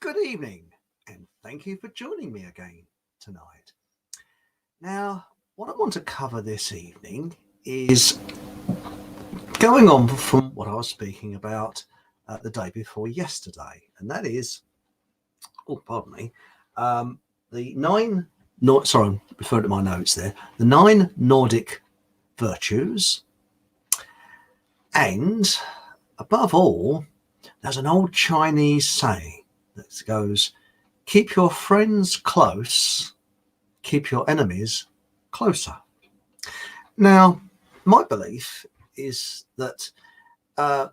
Good evening, and thank you for joining me again tonight. Now, what I want to cover this evening is going on from what I was speaking about the day before yesterday, and that is, pardon me, the nine, sorry, I'm referring to my notes there, the 9 Nordic virtues, and above all, there's an old Chinese saying that goes, keep your friends close, keep your enemies closer. Now, my belief is that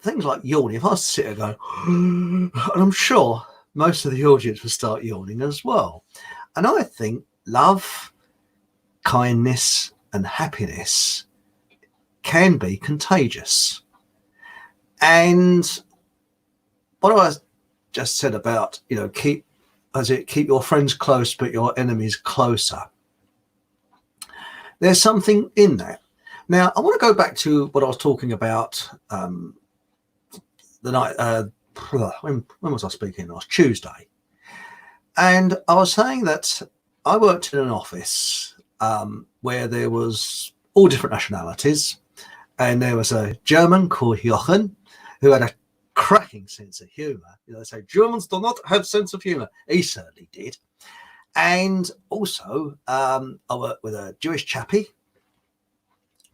things like yawning, if I sit here and go, and I'm sure most of the audience will start yawning as well. And I think love, kindness, and happiness can be contagious. And what I just said about, keep your friends close, but your enemies closer. There's something in that. Now, I want to go back to what I was talking about the night. When was I speaking? Last Tuesday. And I was saying that I worked in an office where there was all different nationalities. And there was a German called Jochen who had a cracking sense of humour. They say Germans do not have sense of humour. He certainly did. And also, I worked with a Jewish chappie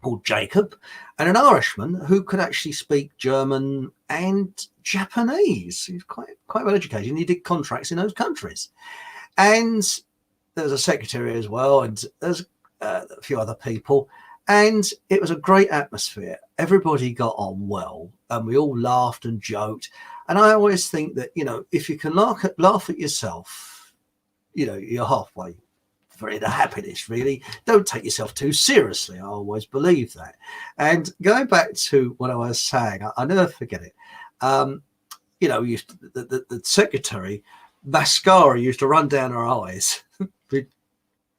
called Jacob and an Irishman who could actually speak German and Japanese. He was quite well educated, and he did contracts in those countries. And there was a secretary as well, and there's a few other people. And it was a great atmosphere. Everybody got on well, and we all laughed and joked. And I always think that, if you can laugh at yourself, you're halfway for the happiness, really. Don't take yourself too seriously. I always believe that. And going back to what I was saying, I never forget it. The secretary, mascara used to run down her eyes with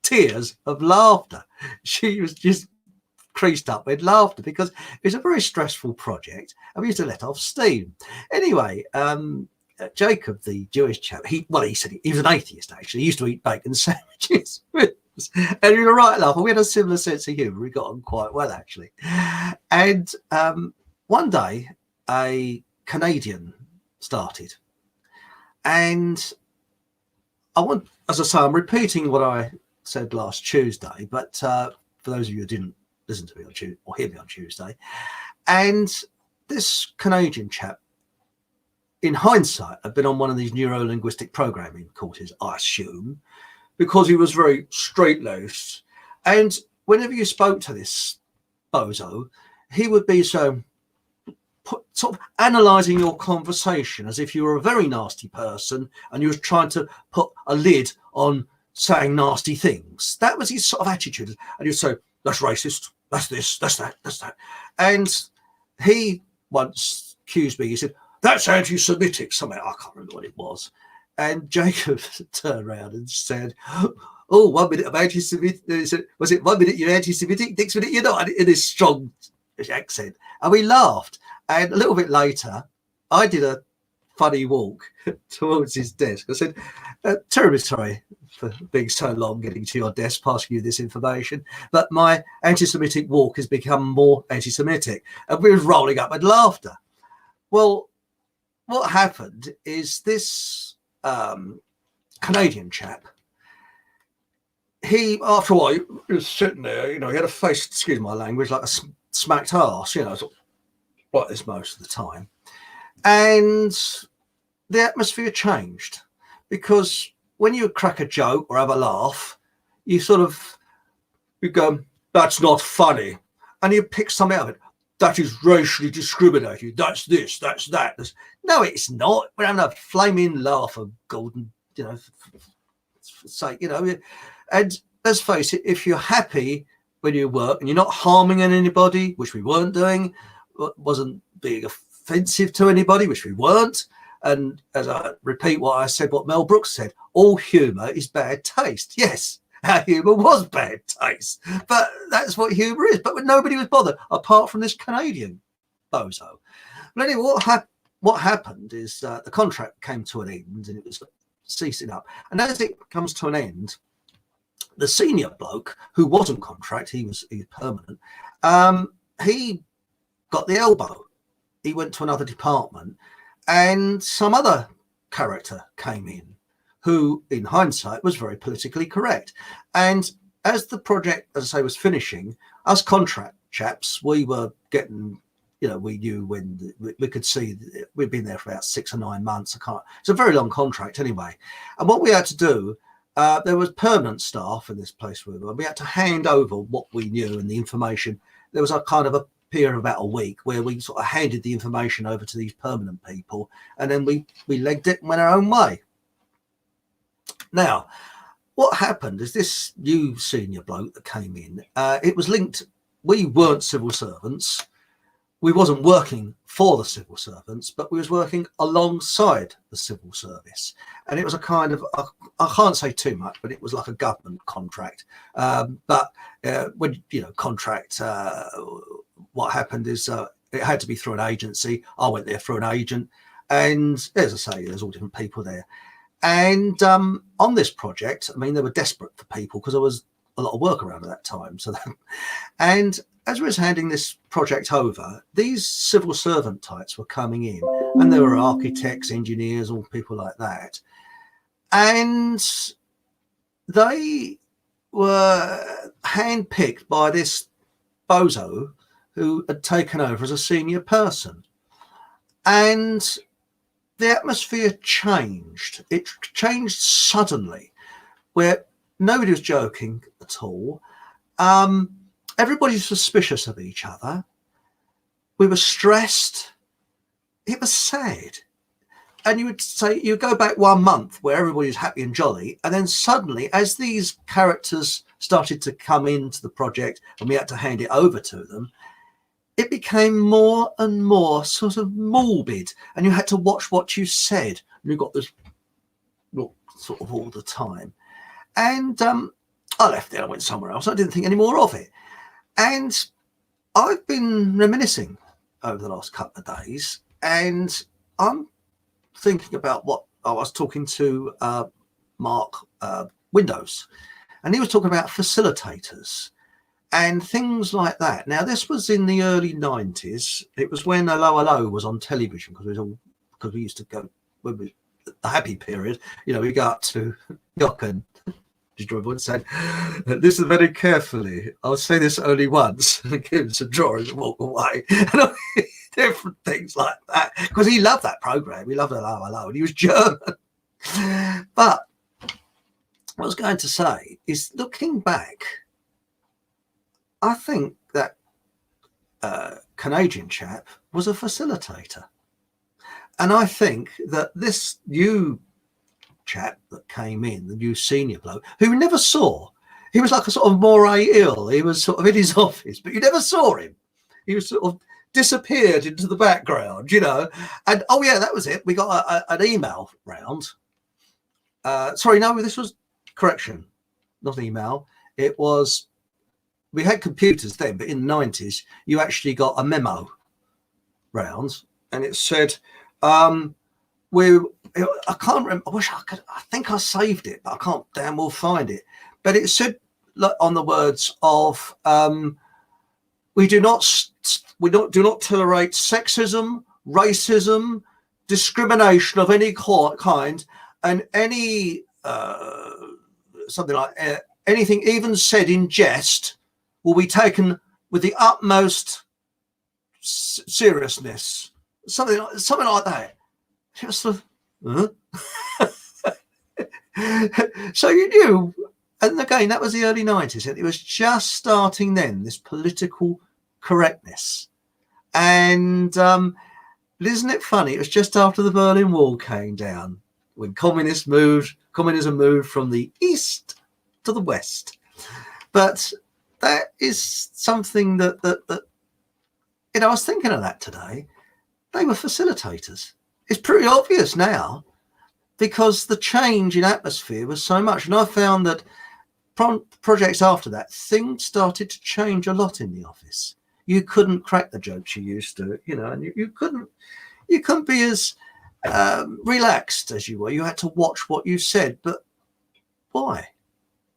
tears of laughter. She was just creased up with laughter because it was a very stressful project and we used to let off steam. Anyway, Jacob, the Jewish chap, he said he was an atheist actually. He used to eat bacon sandwiches with us. And he was a right laugh. We had a similar sense of humour. We got on quite well actually. And one day a Canadian started. And as I say, I'm repeating what I said last Tuesday, but for those of you who didn't listen to me on Tuesday or hear me on Tuesday, and this Canadian chap, in hindsight, had been on one of these neuro-linguistic programming courses, I assume, because he was very straight-laced. And whenever you spoke to this bozo, he would be sort of analysing your conversation as if you were a very nasty person and you were trying to put a lid on saying nasty things. That was his sort of attitude. And you'd say, that's racist, that's this, that's that, that's that. And he once accused me, he said, that's anti-Semitic, something, I can't remember what it was. And Jacob turned around and said, oh, 1 minute of anti-Semitic, was it 1 minute you're anti-Semitic, next minute you're not, in this strong accent. And we laughed. And a little bit later, I did a funny walk towards his desk. I said, terribly sorry for being so long getting to your desk, passing you this information, but my anti-Semitic walk has become more anti-Semitic. And we were rolling up with laughter. Well, what happened is this Canadian chap, he, after a while, he was sitting there, he had a face, excuse my language, like a smacked arse, sort of like this most of the time. And the atmosphere changed because when you crack a joke or have a laugh, you go, that's not funny. And you pick something out of it. That is racially discriminated. That's this, that's that. No, it's not. We're having a flaming laugh of golden, sake, And let's face it, if you're happy when you work and you're not harming anybody, which we weren't doing, wasn't being offensive to anybody, which we weren't. And as I repeat what I said, what Mel Brooks said, all humour is bad taste. Yes, our humour was bad taste, but that's what humour is. But nobody was bothered, apart from this Canadian bozo. But anyway, what happened is the contract came to an end, and it was ceasing up. And as it comes to an end, the senior bloke, who wasn't contract, he was permanent, he got the elbow. He went to another department, and some other character came in who, in hindsight, was very politically correct. And as the project, as I say, was finishing, us contract chaps, we were getting, we knew when we could see we'd been there for about 6 or 9 months. It's a very long contract anyway. And what we had to do, there was permanent staff in this place we were. We had to hand over what we knew and the information. There was a kind of a period of about a week where we sort of handed the information over to these permanent people, and then we legged it and went our own way. Now, what happened is this new senior bloke that came in, it was linked. We weren't civil servants. We wasn't working for the civil servants, but we was working alongside the civil service. And it was a kind of, I can't say too much, but it was like a government contract. But when, contract, what happened is it had to be through an agency. I went there through an agent. And as I say, there's all different people there. And on this project, I mean, they were desperate for people because there was a lot of work around at that time. And as we was handing this project over, these civil servant types were coming in, and there were architects, engineers, all people like that. And they were handpicked by this bozo who had taken over as a senior person. And the atmosphere changed. It changed suddenly, where nobody was joking at all. Everybody's suspicious of each other. We were stressed. It was sad. And you would say, you go back 1 month where everybody's happy and jolly. And then suddenly, as these characters started to come into the project and we had to hand it over to them, it became more and more sort of morbid. And you had to watch what you said. And you got this look sort of all the time. And I left it. I went somewhere else. I didn't think any more of it. And I've been reminiscing over the last couple of days, and I'm thinking about what I was talking to Mark Windows, and he was talking about facilitators and things like that. Now, this was in the early 90s. It was when Hello Hello was on television, because we used to go, when we, the happy period, we go up to Yocken. Did you remember said, listen very carefully. I'll say this only once. And give us a drawing and walk away. And different things like that. Because he loved that program. He loved Hello Hello. And he was German. But what I was going to say is, looking back, I think that Canadian chap was a facilitator. And I think that this new chap that came in, the new senior bloke, who we never saw, he was like a sort of moray ill. He was sort of in his office, but you never saw him. He was sort of disappeared into the background, And oh yeah, that was it. We got an email round. Sorry, no, this was correction, not email. It was, we had computers then, but in the 90s, you actually got a memo round, and it said, I can't remember. I wish I could. I think I saved it, but I can't damn well find it. But it said on the words of, "We do not tolerate sexism, racism, discrimination of any kind, and any something like anything even said in jest will be taken with the utmost seriousness." Something like that. It was sort of, so you knew, and again, that was the early 90s, and it was just starting then, this political correctness. And isn't it funny? It was just after the Berlin Wall came down, when communism moved from the east to the west. But that is something that I was thinking of that today. They were facilitators. It's pretty obvious now, because the change in atmosphere was so much. And I found that projects after that, things started to change a lot in the office. You couldn't crack the jokes you used to, and you couldn't be as relaxed as you were. You had to watch what you said, but why?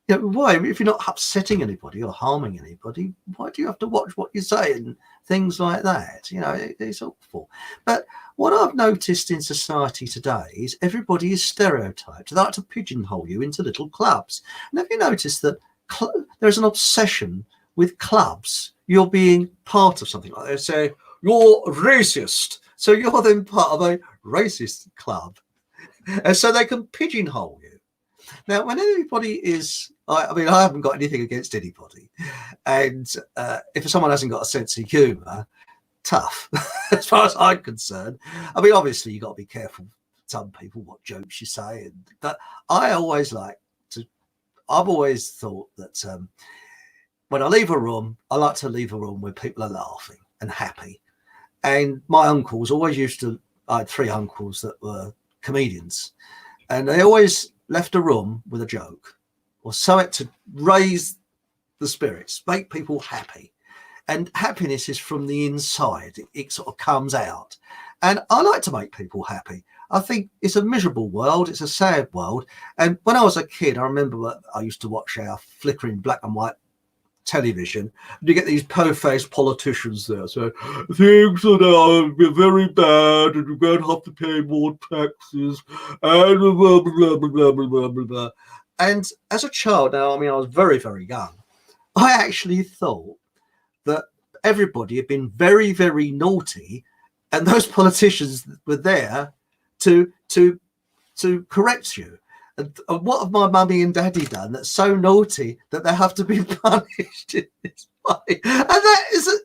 Why? If you're not upsetting anybody or harming anybody, why do you have to watch what you say and things like that? It's awful. But what I've noticed in society today is everybody is stereotyped. They like to pigeonhole you into little clubs. And have you noticed that there's an obsession with clubs? You're being part of something. Like they say, you're racist. So you're then part of a racist club. And so they can pigeonhole you. Now, when anybody is, I mean, I haven't got anything against anybody. And if someone hasn't got a sense of humour, tough, as far as I'm concerned. I mean, obviously, you've got to be careful, some people, what jokes you say. But I always I've always thought that when I leave a room, I like to leave a room where people are laughing and happy. And my uncles always I had 3 uncles that were comedians. And they always left a room with a joke or something to raise the spirits, make people happy. And happiness is from the inside. It sort of comes out. And I like to make people happy. I think it's a miserable world. It's a sad world. And when I was a kid, I remember I used to watch our flickering black and white television. And you get these po-faced politicians there. So things are very bad and you're going to have to pay more taxes and blah, blah, blah, blah, blah, blah, blah. And as a child, now, I mean, I was very, very young. I actually thought that everybody had been very, very naughty and those politicians were there to correct you. And what have my mummy and daddy done that's so naughty that they have to be punished in this way? And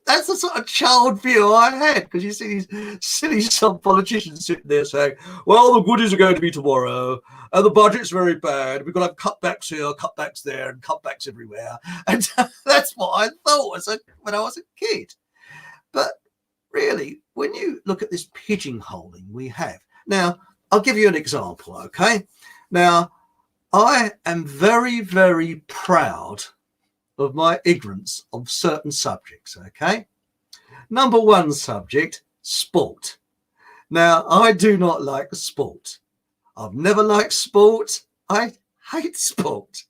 that's the sort of child view I had, because you see these silly politicians sitting there saying, well, the goodies are going to be tomorrow and the budget's very bad. We've got to have cutbacks here, cutbacks there and cutbacks everywhere. And that's what I thought when I was a kid. But really, when you look at this pigeonholing we have, now, I'll give you an example, okay? Now, I am very, very proud of my ignorance of certain subjects, okay? Number 1 subject, sport. Now, I do not like sport. I've never liked sport. I hate sport.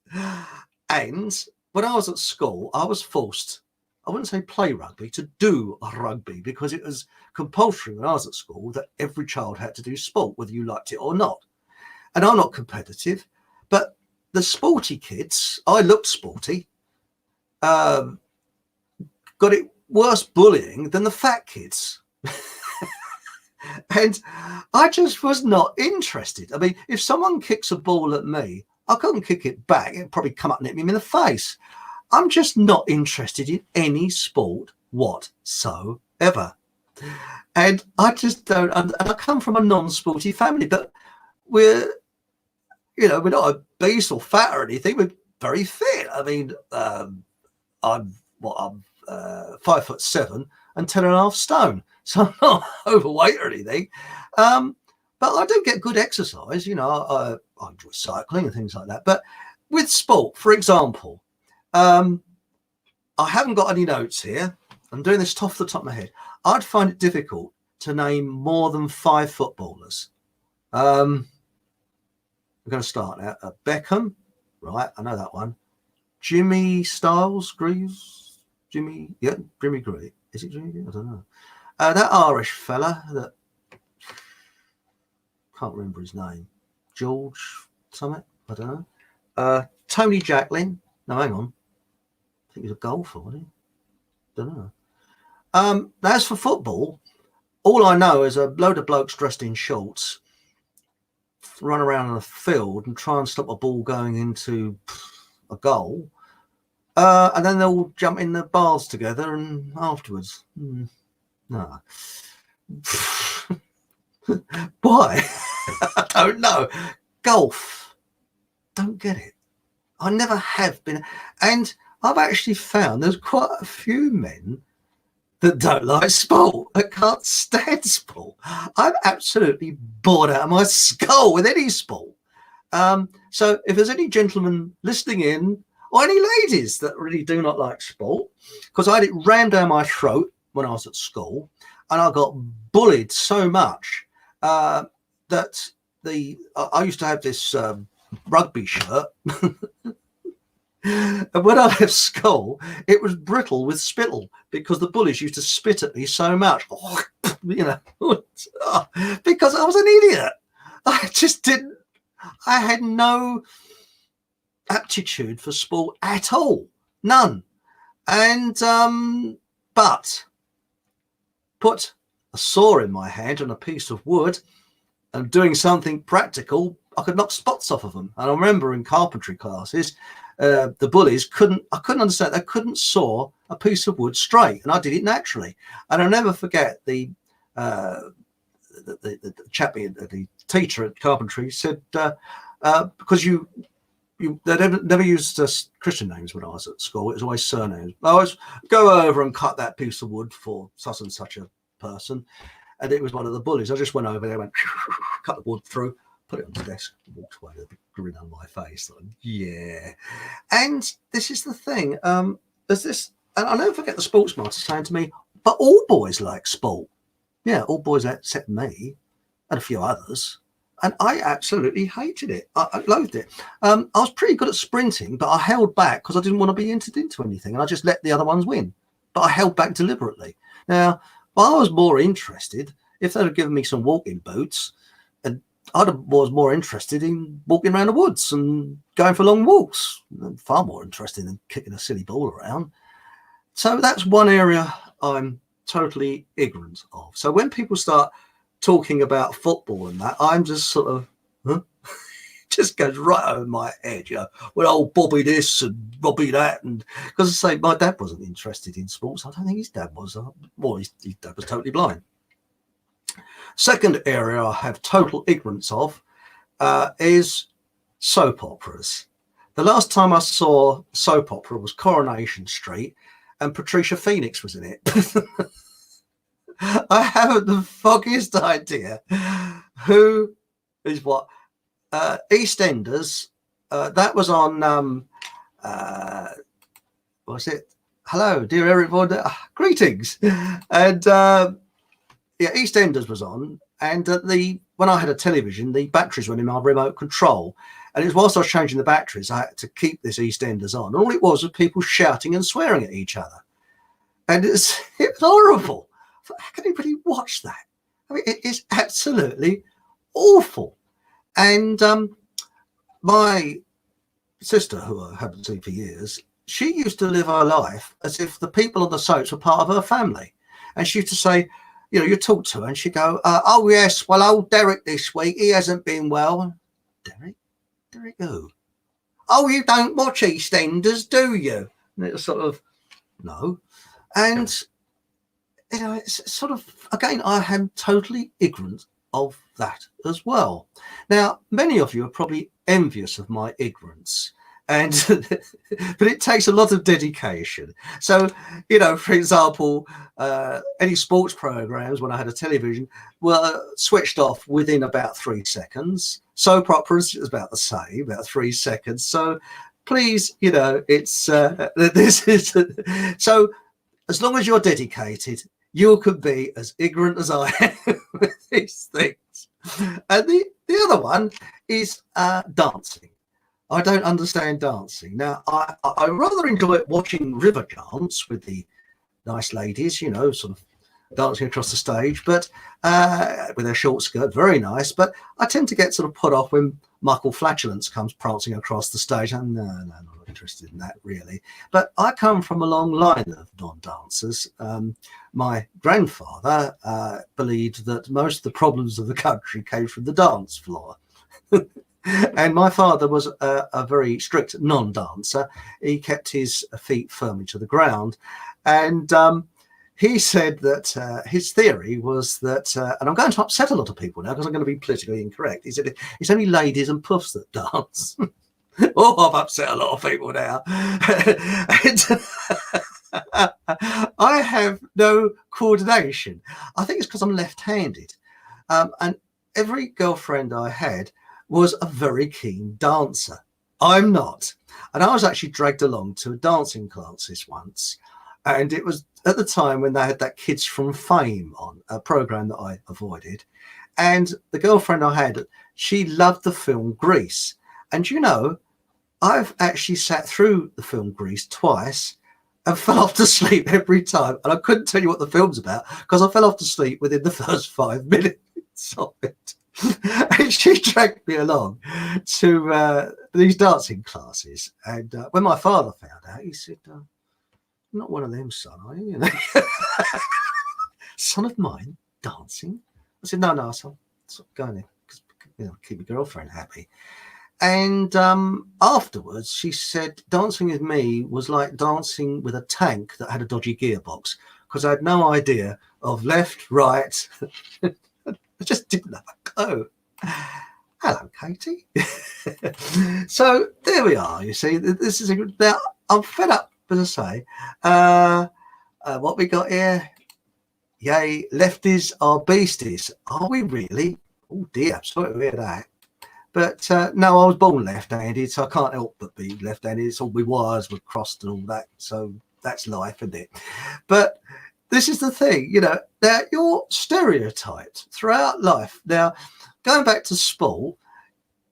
And when I was at school, I was forced, I wouldn't say play rugby, to do rugby, because it was compulsory when I was at school that every child had to do sport, whether you liked it or not. And I'm not competitive, but the sporty kids, I looked sporty, got it worse bullying than the fat kids. And I just was not interested. I mean, if someone kicks a ball at me, I couldn't kick it back. It'd probably come up and hit me in the face. I'm just not interested in any sport whatsoever. And I just don't, and I come from a non-sporty family, but we're not obese or fat or anything. We're very fit. I mean, I'm 5'7" and 10.5 stone. So I'm not overweight or anything. But I do get good exercise. I enjoy cycling and things like that. But with sport, for example, I haven't got any notes here. I'm doing this off the top of my head. I'd find it difficult to name more than 5 footballers. We're going to start now. Beckham, right? I know that one. Jimmy Greaves. Jimmy Greaves. Is it Jimmy? I don't know. That Irish fella that can't remember his name. George something. I don't know. Tony Jacklin. No, hang on. I think he was a golfer, wasn't he? Don't know. As for football, all I know is a load of blokes dressed in shorts run around in a field and try and stop a ball going into a goal, and then they'll jump in the baths together and afterwards. No. Why? I don't know. Golf. Don't get it. I never have been. And I've actually found there's quite a few men that don't like sport, that can't stand sport. I'm absolutely bored out of my skull with any sport. So if there's any gentlemen listening in, or any ladies that really do not like sport, because I had it rammed down my throat when I was at school, and I got bullied so much that that I used to have this rugby shirt. And when I left school, it was brittle with spittle because the bullies used to spit at me so much, because I was an idiot. I just didn't. I had no aptitude for sport at all, none. And but put a saw in my hand and a piece of wood, and doing something practical, I could knock spots off of them. And I remember in carpentry classes, the bullies I couldn't understand. They couldn't saw a piece of wood straight, and I did it naturally. And I'll never forget the chappie, the teacher at carpentry said, because they never used Christian names when I was at school. It was always surnames. I always go over and cut that piece of wood for such and such a person. And it was one of the bullies. I just went over there, went, cut the wood through, put it on the desk, walked away with a big grin on my face. Like, yeah. And this is the thing. There's this, and I'll never forget the sports master saying to me, but all boys like sport. Yeah, all boys except me and a few others. And I absolutely hated it. I loathed it. I was pretty good at sprinting, but I held back because I didn't want to be entered into anything. And I just let the other ones win. But I held back deliberately. Now, I was more interested, if they'd have given me some walking boots, and I was more interested in walking around the woods and going for long walks. Far more interested than kicking a silly ball around. So that's one area I'm totally ignorant of. So when people start talking about football and that, I'm just sort of, just goes right over my head, well, old Bobby this and Bobby that. And because I say my dad wasn't interested in sports. I don't think his dad was. Well, his dad was totally blind. Second area I have total ignorance of is soap operas. The last time I saw soap opera was Coronation Street, and Patricia Phoenix was in it. I haven't the foggiest idea who is what. EastEnders, that was on, what's it? Hello, dear everyone. Greetings. And EastEnders was on. And when I had a television, the batteries were in my remote control. And it was whilst I was changing the batteries, I had to keep this EastEnders on. And all it was people shouting and swearing at each other. And it was horrible. How can anybody watch that? I mean, it is absolutely awful. And my sister, who I haven't seen for years, she used to live her life as if the people on the soaps were part of her family. And she used to say, you talk to her and she'd go, oh, yes, well, old Derek this week, he hasn't been well. Derek? Derek who? Oh, you don't watch EastEnders, do you? And it was sort of, no. And, it's sort of, again, I am totally ignorant of that as well. Now, many of you are probably envious of my ignorance, and but it takes a lot of dedication. So, for example, any sports programs when I had a television were switched off within about 3 seconds. Soap operas is about the same, about 3 seconds. So please, it's this is so. As long as you're dedicated, you could be as ignorant as I am with these things. And the other one is dancing. I don't understand dancing. Now, I rather enjoy watching river dance with the nice ladies, sort of dancing across the stage, but with their short skirt, very nice. But I tend to get sort of put off when Michael Flatulence comes prancing across the stage. And no, not interested in that really. But I come from a long line of non-dancers. My grandfather believed that most of the problems of the country came from the dance floor. And my father was a very strict non-dancer. He kept his feet firmly to the ground. And he said that his theory was that, and I'm going to upset a lot of people now because I'm going to be politically incorrect. He said it's only ladies and puffs that dance. Oh, I've upset a lot of people now. And I have no coordination. I think it's because I'm left-handed. And every girlfriend I had was a very keen dancer. I'm not. And I was actually dragged along to dancing classes once. And it was at the time when they had that Kids from Fame on, a program that I avoided. And the girlfriend I had, she loved the film Grease. And you know, I've actually sat through the film Grease twice and fell off to sleep every time. And I couldn't tell you what the film's about because I fell off to sleep within the first 5 minutes of it. And she dragged me along to these dancing classes. And when my father found out, he said, not one of them, son, are you? Son of mine, dancing? I said, no, son, go in there, keep your girlfriend happy. And afterwards, she said, dancing with me was like dancing with a tank that had a dodgy gearbox, because I had no idea of left, right. I just didn't have a clue. Hello, Katie. So there we are. You see, this is now I'm fed up, as I say. What we got here? Yay, lefties are beasties. Are we really? Oh dear, I'm sorry to hear that. But no, I was born left-handed, so I can't help but be left-handed. It's all my wires were crossed and all that, so that's life, isn't it? But this is the thing, you know, that you're stereotyped throughout life. Now, going back to sport,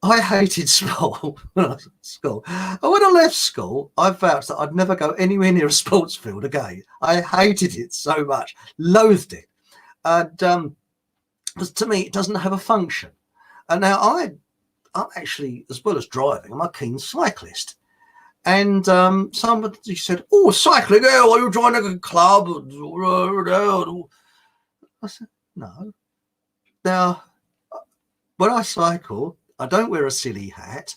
I hated sport when I was at school. And when I left school, I vowed that I'd never go anywhere near a sports field again. I hated it so much, loathed it. And because to me, it doesn't have a function. And now I'm actually, as well as driving, I'm a keen cyclist. And somebody said, oh, cycling, are you joining a club? I said, no. Now, when I cycle, I don't wear a silly hat.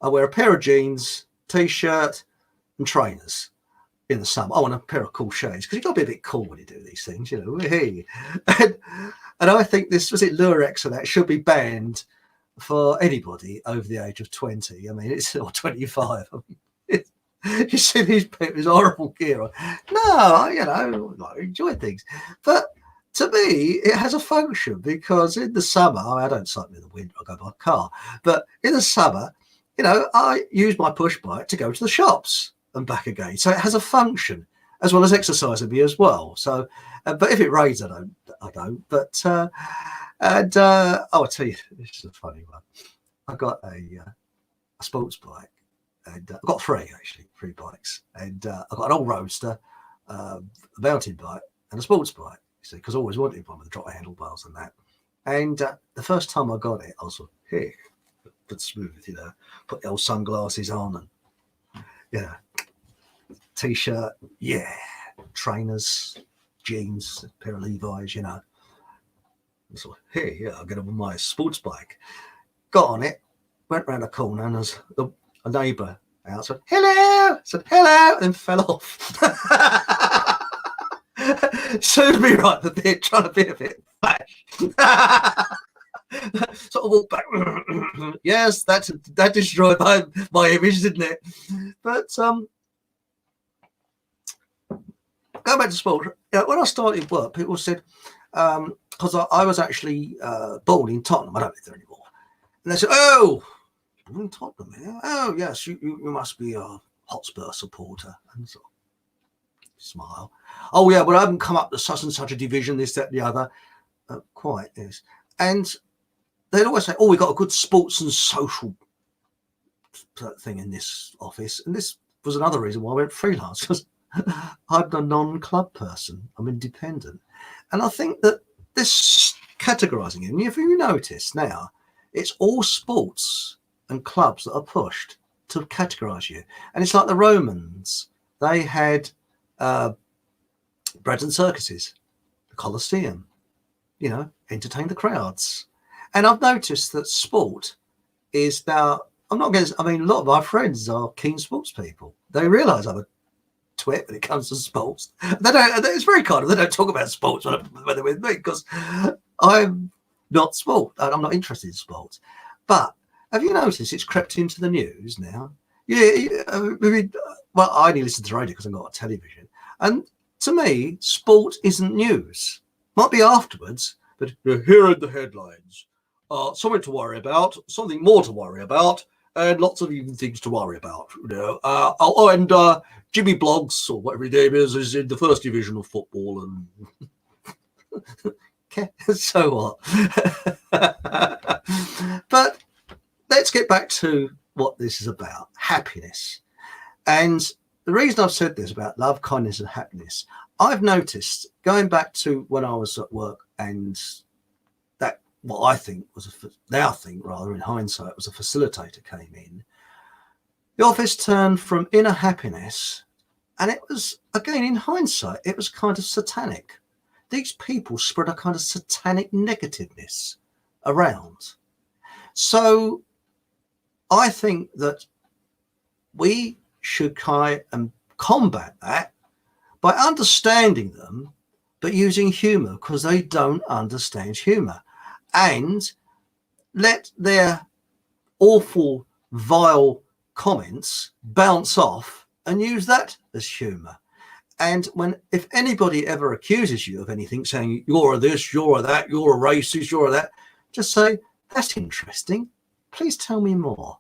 I wear a pair of jeans, t-shirt and trainers in the summer. I want a pair of cool shades because you've got to be a bit cool when you do these things, you know. Hey. And I think this, was it Lurex or that, should be banned for anybody over the age of 20. I mean, it's or 25. I mean, you see these people, this horrible gear on. No, you know, I enjoy things. But to me, it has a function because in the summer, I don't cycle in the winter, I go by car. But in the summer, you know, I use my push bike to go to the shops and back again. So it has a function as well as exercising me as well. So, but if it rains, I don't. But I'll tell you, this is a funny one. I got a sports bike, and I've got three bikes, and I've got an old roadster, a mountain bike, and a sports bike. You see, because I always wanted one with the drop handlebars and that. And the first time I got it, I was like, hey, but smooth, you know, put the old sunglasses on and, you know, t-shirt, yeah, trainers, jeans, a pair of Levi's, you know. So, hey, yeah, I'll get on my sports bike. Got on it, went round a corner, and there's a neighbour out, said, hello, and then fell off. Suited me right a bit, trying to be a bit flash. Sort of walk back. Yes, that destroyed my image, didn't it? But going back to sport, you know, when I started work, people said, because I was actually born in Tottenham, I don't live there anymore, and they said, "Oh, you're in Tottenham, yeah? Oh, yes, you must be a Hotspur supporter." And so, smile. Oh yeah, but I haven't come up to such and such a division, this, that, the other. Quite, yes. And they'd always say, "Oh, we got a good sports and social thing in this office," and this was another reason why I went freelance, because I'm a non-club person. I'm independent. And I think that this categorizing it, and if you notice now, it's all sports and clubs that are pushed to categorize you. And it's like the Romans. They had bread and circuses, the Colosseum, you know, entertain the crowds. And I've noticed that sport is now, I'm not against, I mean, a lot of my friends are keen sports people. They realize I'm a twit when it comes to sports. They don't, it's very kind of, they don't talk about sports when they're with me, because I'm not sport and I'm not interested in sports. But have you noticed it's crept into the news now? Yeah, I mean, well, I only listen to radio because I've got a television. And to me, sport isn't news. Might be afterwards, but here are the headlines. Something to worry about, something more to worry about, and lots of even things to worry about. You know, and Jimmy Bloggs, or whatever his name is in the first division of football, and Okay, so what? But let's get back to what this is about, happiness. And the reason I've said this about love, kindness, and happiness, I've noticed going back to when I was at work, and that what I think was now think rather in hindsight was a facilitator came in. The office turned from inner happiness, and it was, again, in hindsight, it was kind of satanic. These people spread a kind of satanic negativeness around. So I think that we should try and combat that by understanding them, but using humor, because they don't understand humor, and let their awful, vile comments bounce off and use that as humor. And if anybody ever accuses you of anything, saying you're a this, you're a that, you're a racist, you're a that, just say, that's interesting, please tell me more.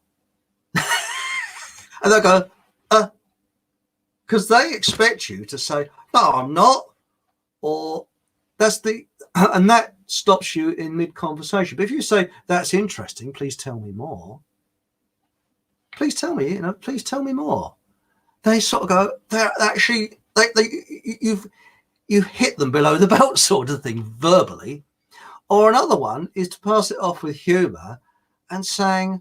And they'll go, because they expect you to say, no, I'm not, or and that stops you in mid-conversation. But if you say, that's interesting, please tell me more, please tell me, please tell me more. They sort of go, they're actually, you've hit them below the belt sort of thing verbally. Or another one is to pass it off with humor and saying,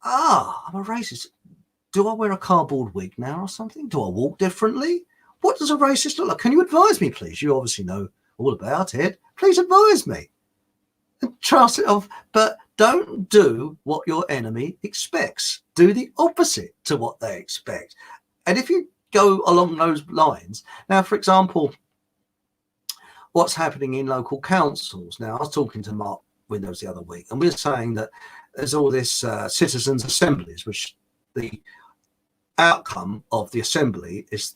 I'm a racist. Do I wear a cardboard wig now or something? Do I walk differently? What does a racist look like? Can you advise me, please? You obviously know all about it. Please advise me. And pass it off. But don't do what your enemy expects. Do the opposite to what they expect. And if you go along those lines, now, for example, what's happening in local councils. Now, I was talking to Mark Windows the other week, and we're saying that there's all this citizens' assemblies, which the outcome of the assembly is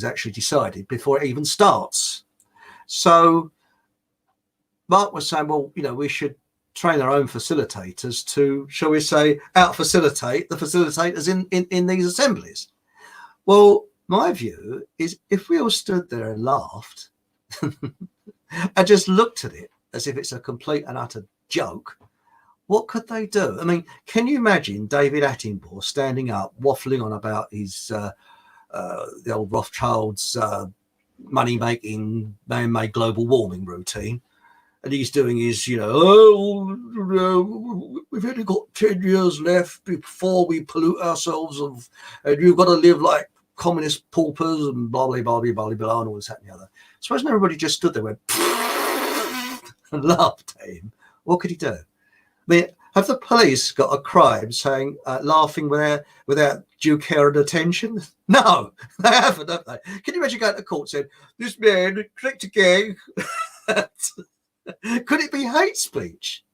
actually decided before it even starts. So Mark was saying, well, we should train our own facilitators to, shall we say, out-facilitate the facilitators in these assemblies. Well, my view is if we all stood there and laughed and just looked at it as if it's a complete and utter joke, what could they do? I mean, can you imagine David Attenborough standing up, waffling on about his the old Rothschild's money-making, man-made global warming routine, and he's doing his, we've only got 10 years left before we pollute ourselves, and you've got to live like communist paupers and blah, blah, blah, blah, blah, blah, and all this, that, and the other. Suppose everybody just stood there, went and laughed at him. What could he do? I mean, have the police got a crime saying laughing without due care and attention? No, they haven't, have they? Can you imagine going to court saying, this man clicked again? Could it be hate speech?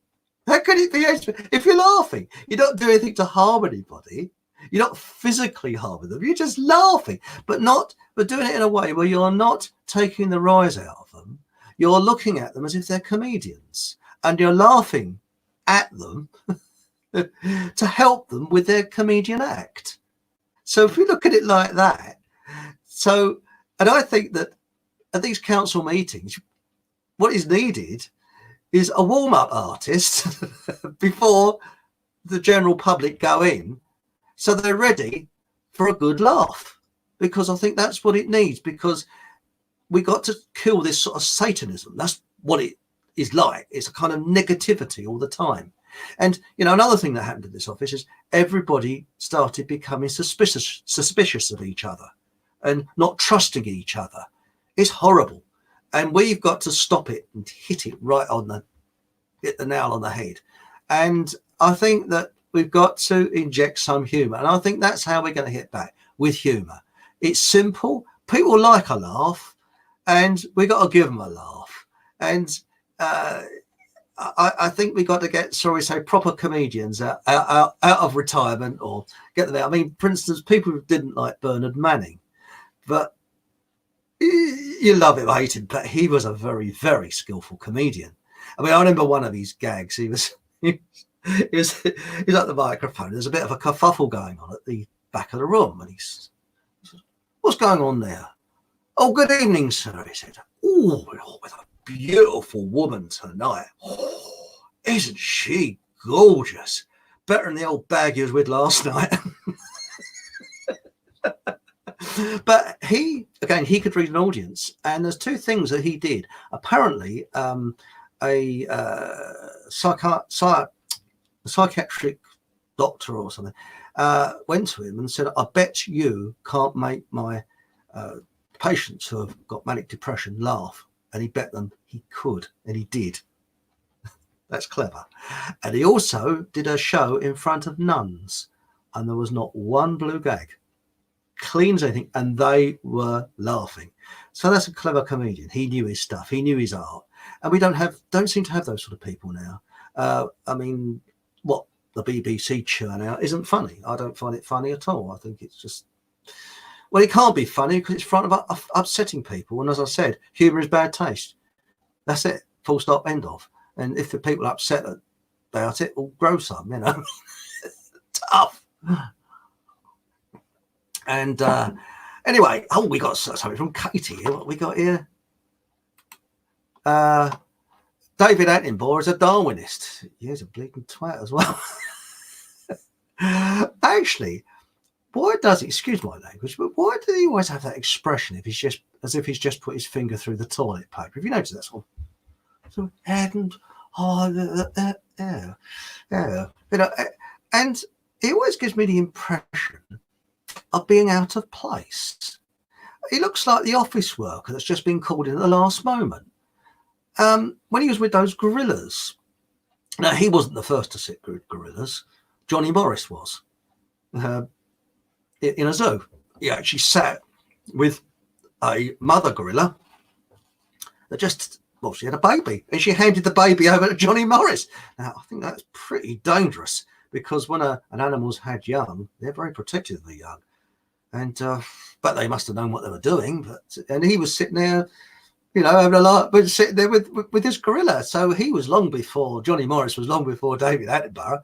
How could it be hate speech? If you're laughing, you don't do anything to harm anybody. You're not physically harming them. You're just laughing, but doing it in a way where you're not taking the rise out of them. You're looking at them as if they're comedians, and you're laughing at them to help them with their comedian act. So if we look at it like that, and I think that at these council meetings, what is needed is a warm-up artist before the general public go in, so they're ready for a good laugh, because I think that's what it needs, because we got to kill this sort of Satanism. That's what it is like. It's a kind of negativity all the time. And, another thing that happened in this office is everybody started becoming suspicious of each other and not trusting each other. It's horrible. And we've got to stop it and hit it right hit the nail on the head. And I think that we've got to inject some humor. And I think that's how we're going to hit back, with humor. It's simple. People like a laugh, and we got to give them a laugh. And I think we got to get, proper comedians out of retirement, or get them out. I mean, for instance, people who didn't like Bernard Manning, but you love him, hate him, but he was a very, very skillful comedian. I mean, I remember one of his gags. He was at the microphone. There's a bit of a kerfuffle going on at the back of the room, and he's, what's going on there? Oh, good evening, sir, he said. Oh, with a beautiful woman tonight. Oh, isn't she gorgeous? Better than the old bag you was with last night. But he could read an audience, and there's two things that he did. Apparently, a psychiatric doctor or something went to him and said, I bet you can't make my patients who have got manic depression laugh. And he bet them he could, and he did. That's clever. And he also did a show in front of nuns, and there was not one blue gag, clean as anything, and they were laughing. So that's a clever comedian. He knew his stuff. He knew his art. And we don't seem to have those sort of people now. I mean, what the BBC churn out isn't funny. I don't find it funny at all. I think it's just, well, it can't be funny because it's in front of upsetting people. And as I said, humour is bad taste. That's it. Full stop, end of. And if the people are upset about it, we'll grow some, you know. Tough. And anyway, we got something from Katie here. What we got here? David Attenborough is a Darwinist. He's a bleeding twat as well. Actually, why does he, excuse my language, but why do he always have that expression if he's just, as if he's just put his finger through the toilet paper? Have you noticed that sort of? So, and you know, and it always gives me the impression of being out of place. He looks like the office worker that's just been called in at the last moment. When he was with those gorillas, now he wasn't the first to sit with gorillas. Johnny Morris was in a zoo. He actually sat with a mother gorilla that just, well, she had a baby, and she handed the baby over to Johnny Morris. Now, I think that's pretty dangerous, because when an animal's had young, they're very protective of the young. And but they must have known what they were doing. And he was sitting there, you know, having a lot, but sitting there with this gorilla. So he was long before, Johnny Morris was long before David Attenborough.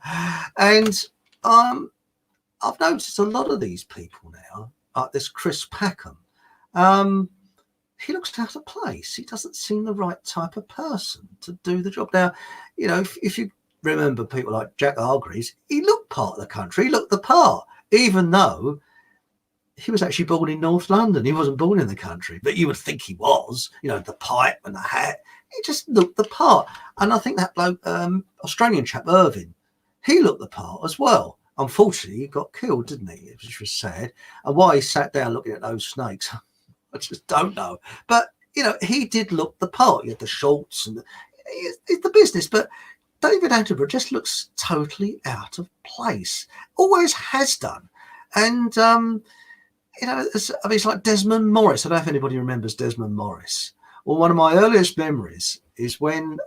And I've noticed a lot of these people now, like this Chris Packham. He looks out of place. He doesn't seem the right type of person to do the job. Now, you know, if you remember people like Jack Hargreaves, he looked part of the country. He looked the part, even though he was actually born in North London. He wasn't born in the country, but you would think he was. You know, the pipe and the hat. He just looked the part. And I think that bloke, Australian chap, Irving, he looked the part as well. Unfortunately, he got killed, didn't he? Which was sad. And why he sat down looking at those snakes, I just don't know. But, you know, he did look the part. He had the shorts and the business. But David Attenborough just looks totally out of place. Always has done. And, you know, it's like Desmond Morris. I don't know if anybody remembers Desmond Morris. Well, one of my earliest memories is when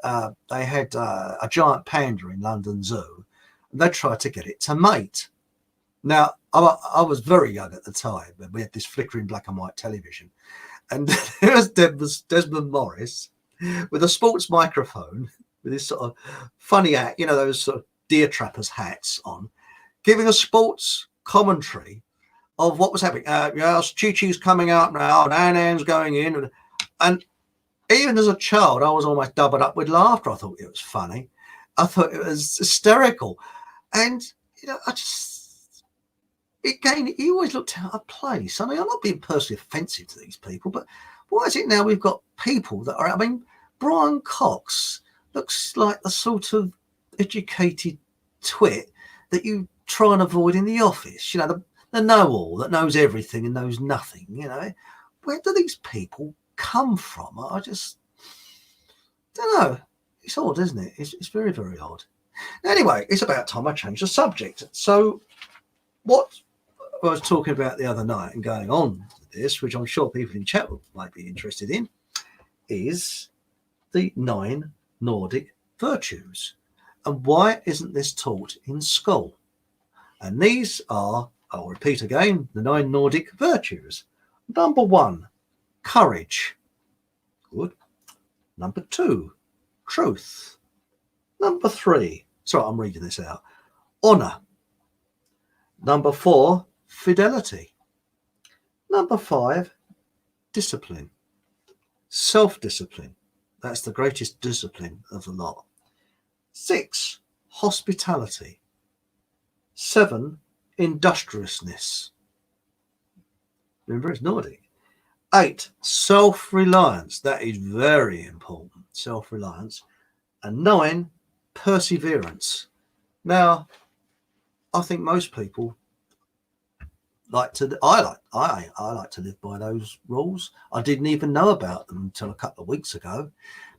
they had a giant panda in London Zoo, and they tried to get it to mate. Now, I was very young at the time, and we had this flickering black and white television. And there was Desmond Morris with a sports microphone, with this sort of funny hat, you know, those sort of deer trappers hats on, giving a sports commentary of what was happening. Yes, Choo-Choo's coming out now, and Anne's going in. And even as a child, I was almost doubled up with laughter. I thought it was funny. I thought it was hysterical. And, you know, he always looked out of place. I mean, I'm not being personally offensive to these people, but why is it now we've got people that are, I mean, Brian Cox looks like the sort of educated twit that you try and avoid in the office. You know, the know-all that knows everything and knows nothing, you know. Where do these people come from? I just don't know. It's odd, isn't it? It's very, very odd. Anyway, it's about time I change the subject. So what I was talking about the other night and going on with this, which I'm sure people in chat might be interested in, is the 9 Nordic virtues. And why isn't this taught in school? And these are, I'll repeat again, the 9 Nordic virtues. Number 1, courage. Good. Number 2, truth. Number 3, sorry, I'm reading this out, honor. Number 4, fidelity. Number 5, discipline. Self-discipline. That's the greatest discipline of the lot. 6, hospitality. 7, industriousness. Remember, it's Nordic. 8, self-reliance. That is very important, self-reliance. And 9, perseverance. Now, I think most people like to. I like to live by those rules. I didn't even know about them until a couple of weeks ago.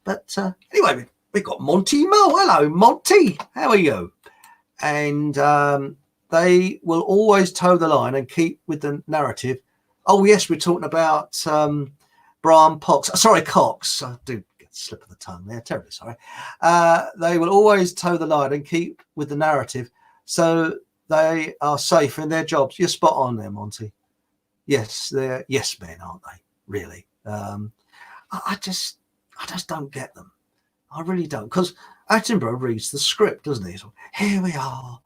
But anyway, we've got Monty Mole. Hello, Monty. How are you? And they will always toe the line and keep with the narrative. Oh yes, we're talking about Brian Cox. Sorry, Cox. I do get a slip of the tongue there. Terribly sorry. They will always toe the line and keep with the narrative, so they are safe in their jobs. You're spot on there, Monty. Yes, they're yes men, aren't they? Really. I just don't get them. I really don't, because Attenborough reads the script, doesn't he? So, here we are.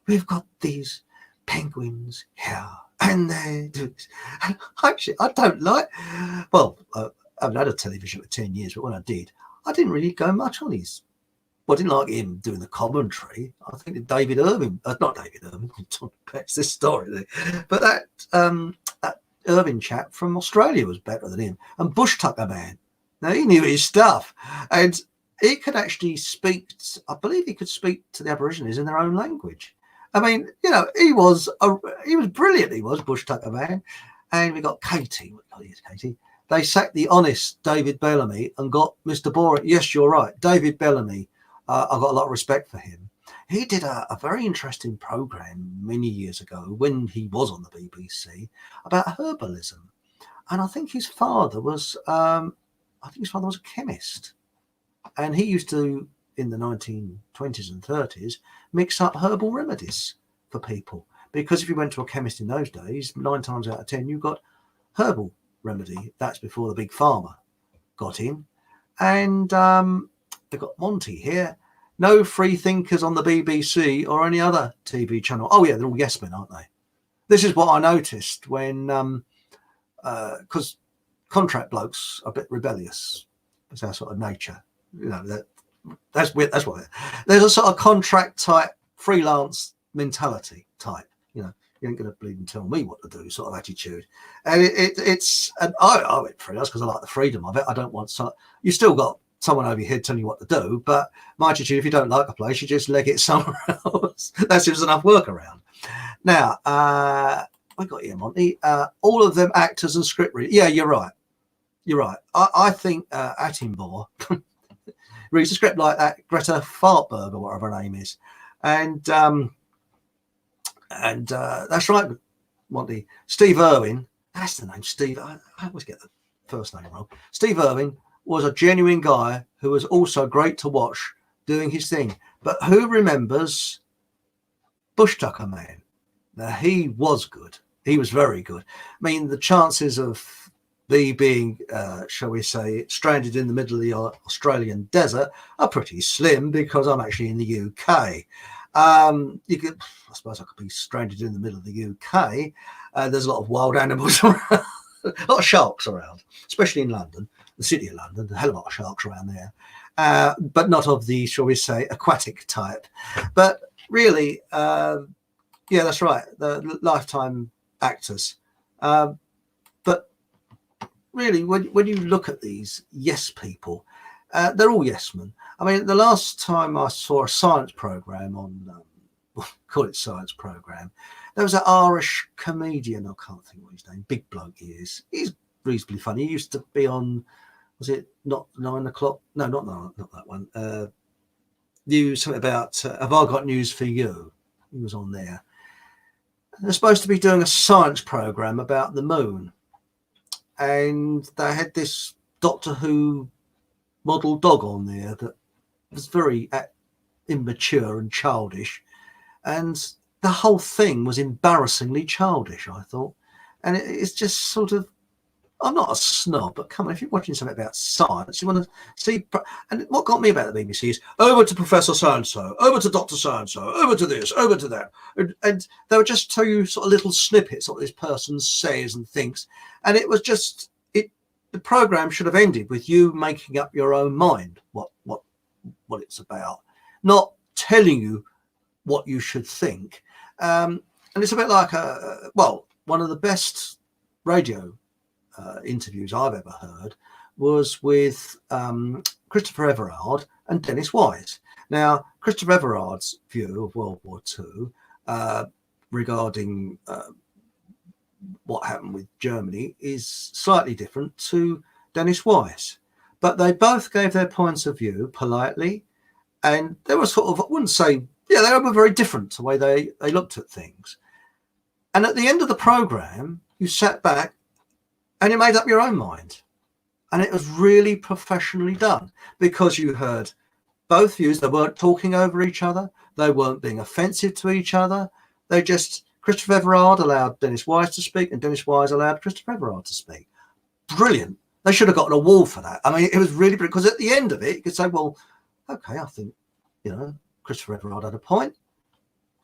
We've got these penguins here, and they do this. And actually, I don't like. Well, I haven't had a television for 10 years, but when I did, I didn't really go much on his. Well, I didn't like him doing the commentary. I think that David Irving, not David Irving, it's this story, but that Irving chap from Australia was better than him. And Bush Tucker Man, now he knew his stuff, and he could actually speak. I believe he could speak to the Aborigines in their own language. I mean, you know, he was brilliant. He was Bush Tucker Man, and we got Katie. What is Katie? They sacked the honest David Bellamy and got Mr. Boring. Yes, you're right, David Bellamy. I've got a lot of respect for him. He did a very interesting program many years ago when he was on the BBC about herbalism, and I think his father was a chemist, and he used to, in the 1920s and 30s, mix up herbal remedies for people, because if you went to a chemist in those days, 9 times out of 10 you got herbal remedy. That's before the big pharma got in. And they've got Monty here. No free thinkers on the BBC or any other TV channel. Oh yeah, they're all yes men, aren't they? This is what I noticed when, because contract blokes are a bit rebellious. It's our sort of nature. You know, that's weird. That's why there's a sort of contract type, freelance mentality type. You know, you ain't going to bleed and tell me what to do sort of attitude. And it's, and I went freelance because I like the freedom of it. I don't want so. You still got someone over your head telling you what to do, but my attitude, if you don't like a place, you just leg it somewhere else. That's if there's enough work around. Now, we got here, Monty. All of them actors and script readers. Yeah, you're right. You're right. I think Attenborough reads the script like that Greta Fartberg or whatever her name is, and that's right, Monty. Steve Irwin. That's the name, Steve. I always get the first name wrong. Steve Irwin was a genuine guy who was also great to watch doing his thing. But who remembers Bush Tucker Man? Now, he was good. He was very good. I mean, the chances of me being, shall we say, stranded in the middle of the Australian desert are pretty slim because I'm actually in the UK. You could, I suppose I could be stranded in the middle of the UK. There's a lot of wild animals around, a lot of sharks around, especially in London. The city of London, a hell of a lot of sharks around there, but not of the, shall we say, aquatic type. But really, yeah, that's right, the lifetime actors. But really, when you look at these yes people, they're all yes men. I mean, the last time I saw a science program on, call it science program, there was an Irish comedian, I can't think what his name, big bloke he is. He's reasonably funny. He used to be on, was it not 9 o'clock? No, not that one. News, something about, have I got news for you? He was on there. They're supposed to be doing a science program about the moon. And they had this Doctor Who model dog on there that was very immature and childish. And the whole thing was embarrassingly childish, I thought. And it's just sort of, I'm not a snob, but come on, if you're watching something about science, you want to see. And what got me about the BBC is over to Professor so-and-so, over to Dr. so-and-so, over to this, over to that. And they would just tell you sort of little snippets of what this person says and thinks. And it was just, the program should have ended with you making up your own mind what it's about, not telling you what you should think. And it's a bit like one of the best radio interviews I've ever heard was with Christopher Everard and Dennis Wise. Now, Christopher Everard's view of World War II regarding what happened with Germany is slightly different to Dennis Wise, but they both gave their points of view politely, and they were sort of, I wouldn't say, yeah, they were very different the way they looked at things. And at the end of the program, you sat back and you made up your own mind, and it was really professionally done because you heard both views. They weren't talking over each other, they weren't being offensive to each other. They just, Christopher Everard allowed Dennis Wise to speak, and Dennis Wise allowed Christopher Everard to speak. Brilliant. They should have gotten a wall for that. I mean, it was really brilliant, because at the end of it, you could say, well, okay, I think, Christopher Everard had a point,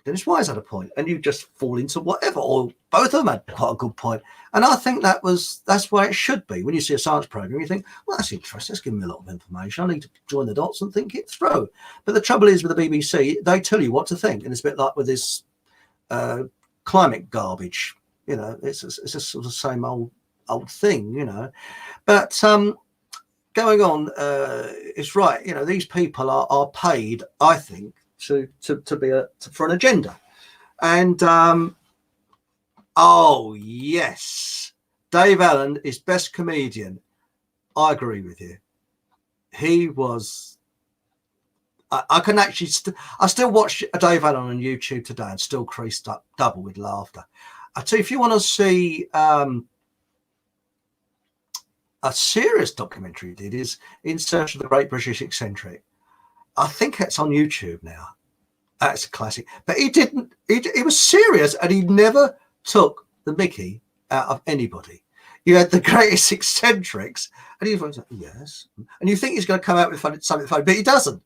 Dennis Wise had a point, and you just fall into whatever, or both of them had quite a good point. And I think that's why it should be. When you see a science program, you think, well, that's interesting, it's giving me a lot of information, I need to join the dots and think it through. But the trouble is with the BBC, they tell you what to think, and it's a bit like with this climate garbage, it's a sort of same old thing, but going on, it's right, these people are paid, I think, to be for an agenda. And oh yes, Dave Allen is best comedian. I agree with you. He was, I can actually I still watch Dave Allen on YouTube today and still creased up double with laughter. I tell you, if you want to see a serious documentary he did, is In Search of the Great British Eccentric. I think it's on YouTube now. That's a classic. But he didn't, he was serious, and he never took the mickey out of anybody. You had the greatest eccentrics, and he was like, yes. And you think he's going to come out with something funny, but he doesn't.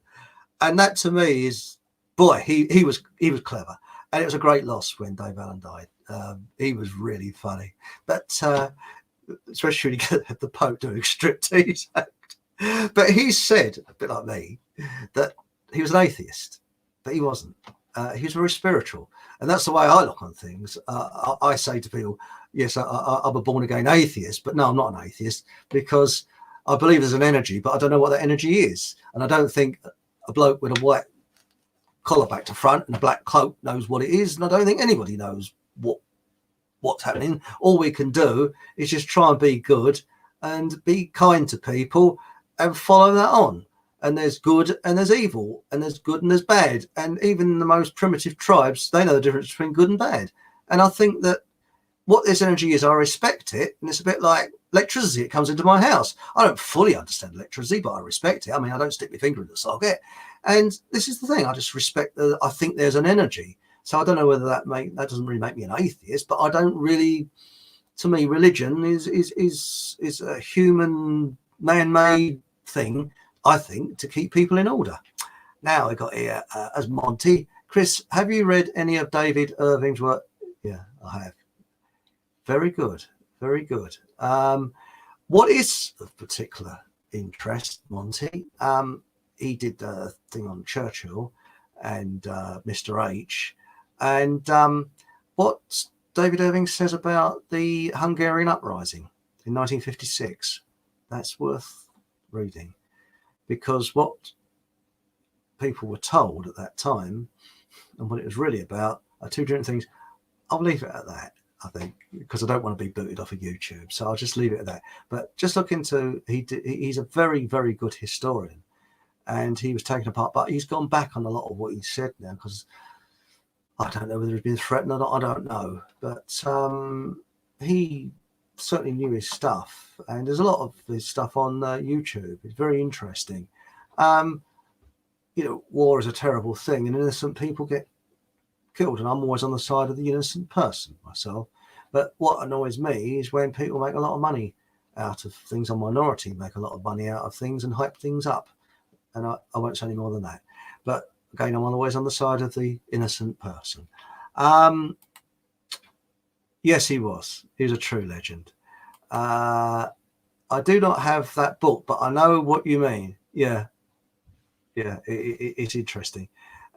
And that to me is, boy, he was clever. And it was a great loss when Dave Allen died. He was really funny. But especially when you get the Pope doing striptease act. But he said, a bit like me, that he was an atheist, but he wasn't. He was very spiritual. And that's the way I look on things. I say to people, yes, I'm a born-again atheist, but no, I'm not an atheist, because I believe there's an energy, but I don't know what that energy is. And I don't think a bloke with a white collar back to front and a black cloak knows what it is. And I don't think anybody knows what's happening. All we can do is just try and be good and be kind to people and follow that on. And there's good and there's evil, and there's good and there's bad. And even the most primitive tribes, they know the difference between good and bad. And I think that what this energy is, I respect it. And it's a bit like electricity. It comes into my house. I don't fully understand electricity, but I respect it. I mean, I don't stick my finger in the socket. And this is the thing. I just respect that. I think there's an energy. So I don't know whether that doesn't really make me an atheist, but I don't really, to me, religion is a human man-made thing, I think, to keep people in order. Now I got here as Monty. Chris, have you read any of David Irving's work? Yeah, I have. Very good, very good. What is of particular interest, Monty? He did a thing on Churchill and Mr. H. And what David Irving says about the Hungarian uprising in 1956. That's worth reading, because what people were told at that time and what it was really about are two different things. I'll leave it at that, I think, because I don't want to be booted off of YouTube. So I'll just leave it at that. But just look into, he's a very, very good historian, and he was taken apart, but he's gone back on a lot of what he said now, because I don't know whether he's been threatened or not, I don't know. But he certainly knew his stuff, and there's a lot of his stuff on YouTube. It's very interesting. War is a terrible thing, and innocent people get killed, and I'm always on the side of the innocent person myself. But what annoys me is when people make a lot of money out of things, on minority make a lot of money out of things and hype things up. And I won't say any more than that. But again, I'm always on the side of the innocent person. Yes, he was. He was a true legend. I do not have that book, but I know what you mean. Yeah, it's interesting.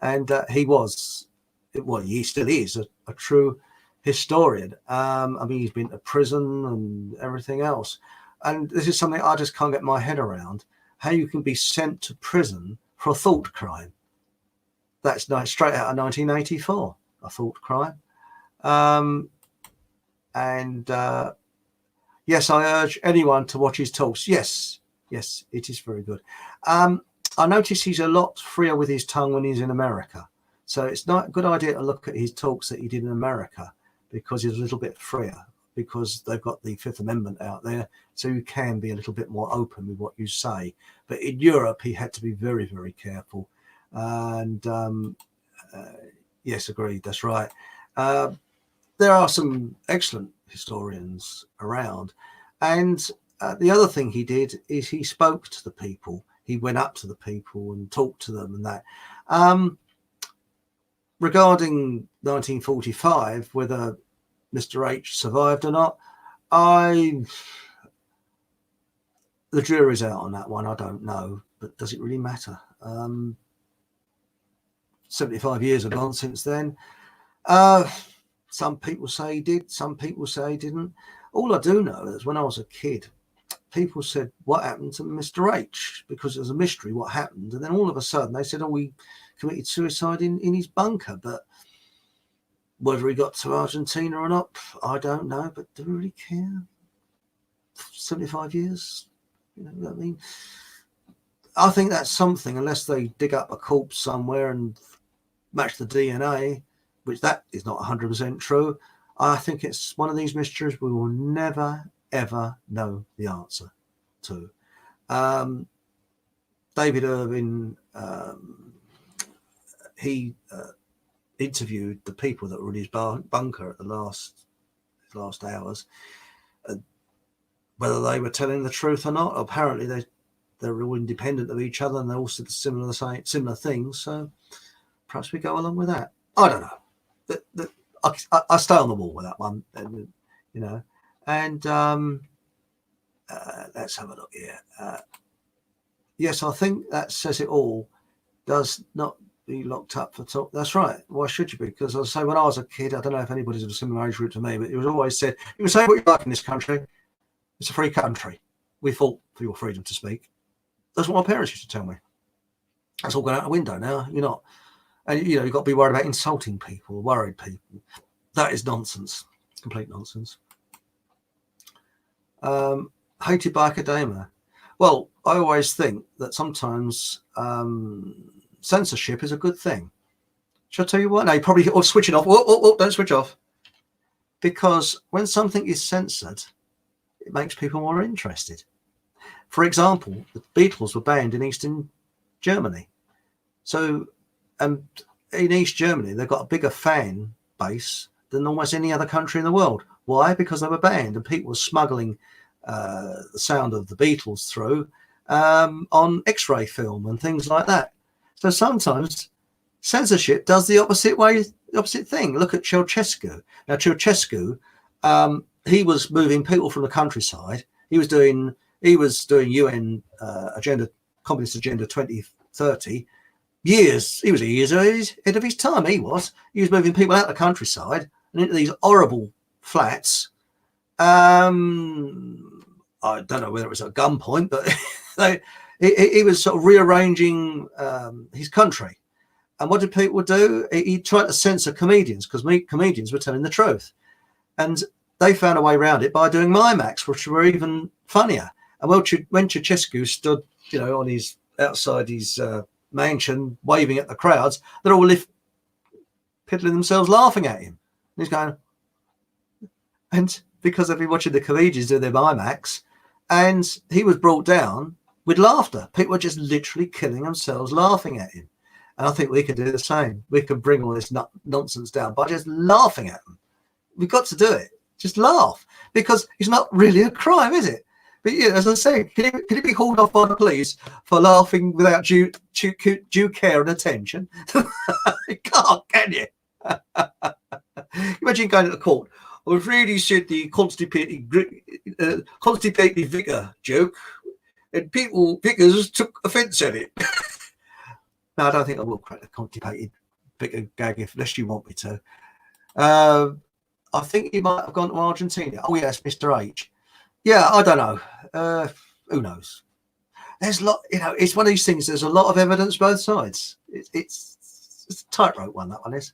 And he was, well, he still is a true historian. I mean, he's been to prison and everything else. And this is something I just can't get my head around, how you can be sent to prison for a thought crime. That's straight out of 1984, a thought crime. Yes, I urge anyone to watch his talks. Yes, it is very good. I notice he's a lot freer with his tongue when he's in America. So it's not a good idea to look at his talks that he did in America, because he's a little bit freer, because they've got the Fifth Amendment out there. So you can be a little bit more open with what you say. But in Europe, he had to be very, very careful. And yes, agreed. That's right. There are some excellent historians around. And the other thing he did is he spoke to the people. He went up to the people and talked to them and that. Regarding 1945, whether Mr. H survived or not, the jury's out on that one. I don't know, but does it really matter? 75 years have gone since then. Some people say he did, some people say he didn't. All I do know is when I was a kid, people said, what happened to Mr. H? Because it was a mystery what happened. And then all of a sudden they said, oh, he committed suicide in his bunker. But whether he got to Argentina or not, I don't know. But do we really care? 75 years? You know what I mean? I think that's something, unless they dig up a corpse somewhere and match the DNA, which that is not 100% true. I think it's one of these mysteries we will never, ever know the answer to. David Irving, he interviewed the people that were in his bunker at the last hours, whether they were telling the truth or not. Apparently they're all independent of each other and they all said similar things. So perhaps we go along with that. I don't know. I stay on the wall with that one, you know. And let's have a look here. Yes, I think that says it all. Does not be locked up for talk. That's right. Why should you be? Because I say when I was a kid, I don't know if anybody's of a similar age group to me, but it was always said, you can say what you like in this country. It's a free country. We fought for your freedom to speak. That's what my parents used to tell me. That's all gone out the window now. You're not. And, you know, you've got to be worried about insulting people, worried people. That is nonsense. Complete nonsense. Hated by academia. Well, I always think that sometimes censorship is a good thing. Shall I tell you what? No, you probably switching off. Whoa, don't switch off. Because when something is censored, it makes people more interested. For example, the Beatles were banned in Eastern Germany. So in East Germany, they've got a bigger fan base than almost any other country in the world. Why? Because they were banned and people were smuggling the sound of the Beatles through on X-ray film and things like that. So sometimes censorship does the opposite thing. Look at Ceausescu. Now, Ceausescu, he was moving people from the countryside. He was doing UN agenda, Communist Agenda 2030. He was years ahead of his time. He was moving people out of the countryside and into these horrible flats. I don't know whether it was at gunpoint, but he was sort of rearranging his country. And what did people do? He tried to censor comedians because comedians were telling the truth. And they found a way around it by doing mime acts, which were even funnier. And when Ceausescu stood, you know, on his outside his mansion, waving at the crowds, they're all piddling themselves, laughing at him. And he's going, and because they've been watching the comedians do their mime acts, and he was brought down with laughter. People were just literally killing themselves laughing at him. And I think we could do the same. We could bring all this nonsense down by just laughing at them. We've got to do it. Just laugh, because it's not really a crime, is it? But yeah, as I say, can you be hauled off by the police for laughing without due care and attention? You can't, can you? Imagine going to the court. I've really said the constipated constipated vicar joke, and vicars took offence at it. No, I don't think I will crack the constipated vicar gag unless you want me to. I think he might have gone to Argentina. Oh yes, Mr. H. Yeah, I don't know. Who knows? There's a lot, it's one of these things. There's a lot of evidence both sides. It's a tightrope one, that one is.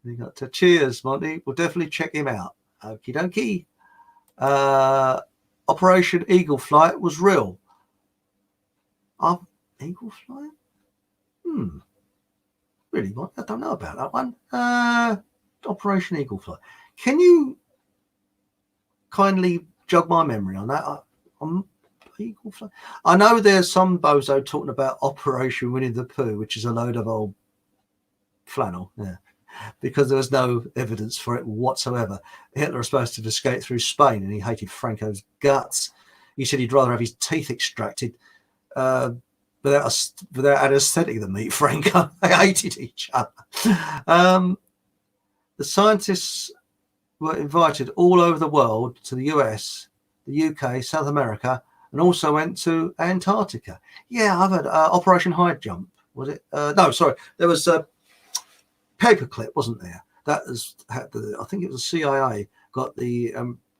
You got to cheers, Monty. We'll definitely check him out. Okie dokie. Operation Eagle Flight was real. Eagle Flight? Really, what? I don't know about that one. Operation Eagle Flight. Can you kindly jog my memory on that? Eagle Flight. I know there's some bozo talking about Operation Winnie the Pooh, which is a load of old flannel. Yeah. Because there was no evidence for it whatsoever. Hitler was supposed to have escaped through Spain and he hated Franco's guts. He said he'd rather have his teeth extracted without anesthetic than meet Franco. They hated each other. The scientists were invited all over the world to the US, the UK, South America, and also went to Antarctica. Yeah, I've heard Operation High Jump. Was it? No, sorry. There was Paperclip, wasn't there? That was, I think it was the CIA got the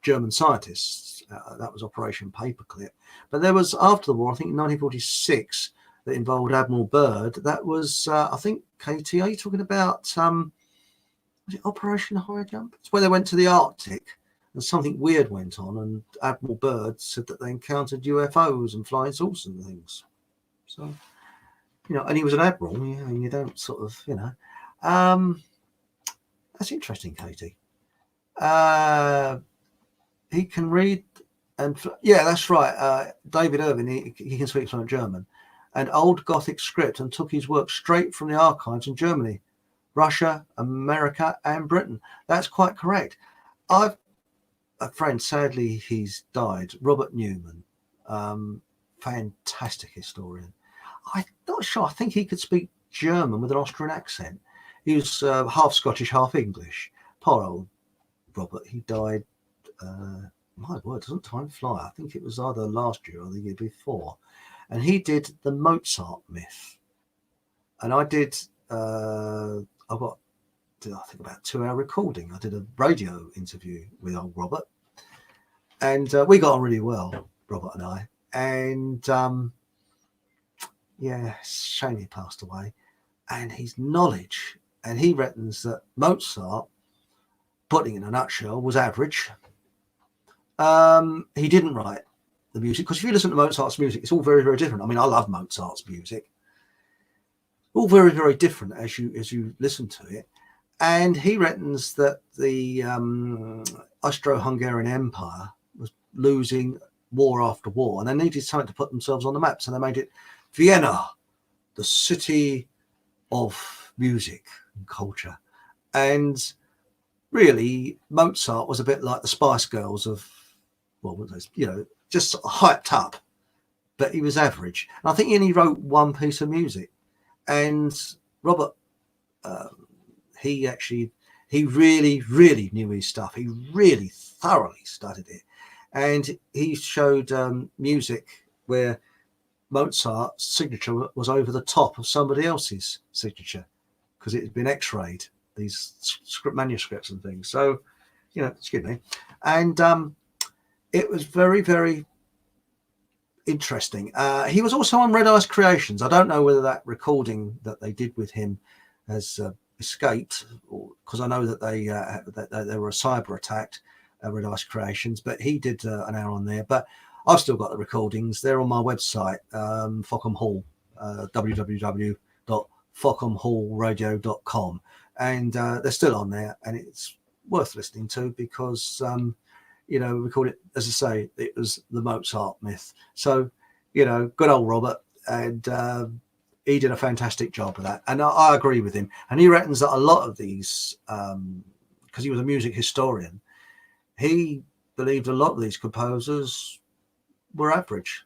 German scientists. That was Operation Paperclip. But there was, after the war, I think in 1946, that involved Admiral Byrd. That was, I think, KT, are you talking about, was it Operation High Jump? It's where they went to the Arctic and something weird went on, and Admiral Byrd said that they encountered UFOs and flying saucers and things. So, and he was an admiral, and you don't sort of, that's interesting, Katie. He can read and yeah, that's right. David Irving, he can speak fluent German and Old Gothic script, and took his work straight from the archives in Germany, Russia, America, and Britain. That's quite correct. I've a friend, sadly, he's died. Robert Newman, fantastic historian. I'm not sure. I think he could speak German with an Austrian accent. He was half Scottish, half English. Poor old Robert. He died. My word, doesn't time fly? I think it was either last year or the year before. And he did the Mozart myth. And I did. I got, I think, about 2-hour recording. I did a radio interview with old Robert, and we got on really well, Robert and I. And yeah, shame he passed away. And his knowledge, and he reckons that Mozart, putting in a nutshell, was average. He didn't write the music, because if you listen to Mozart's music, it's all very, very different. I mean, I love Mozart's music. All very, very different as you listen to it. And he reckons that the Austro-Hungarian Empire was losing war after war, and they needed something to put themselves on the map. So they made it Vienna, the city of music and culture. And really, Mozart was a bit like the Spice Girls of, well, just sort of hyped up, but he was average. And I think he only wrote one piece of music. And Robert, he really, really knew his stuff. He really thoroughly studied it. And he showed music where Mozart's signature was over the top of somebody else's signature, because it had been x-rayed, these script manuscripts and things. So, excuse me. And it was very, very interesting. He was also on Red Ice Creations. I don't know whether that recording that they did with him has escaped, because I know that they were cyber attacked, Red Ice Creations, but he did an hour on there. But I've still got the recordings. They're on my website, Fockham Hall, www.fockhamhallradio.com, and they're still on there, and it's worth listening to, because we called it, as I say, it was the Mozart myth. So, good old Robert, and he did a fantastic job of that. And I agree with him. And he reckons that a lot of these, because he was a music historian, he believed a lot of these composers were average.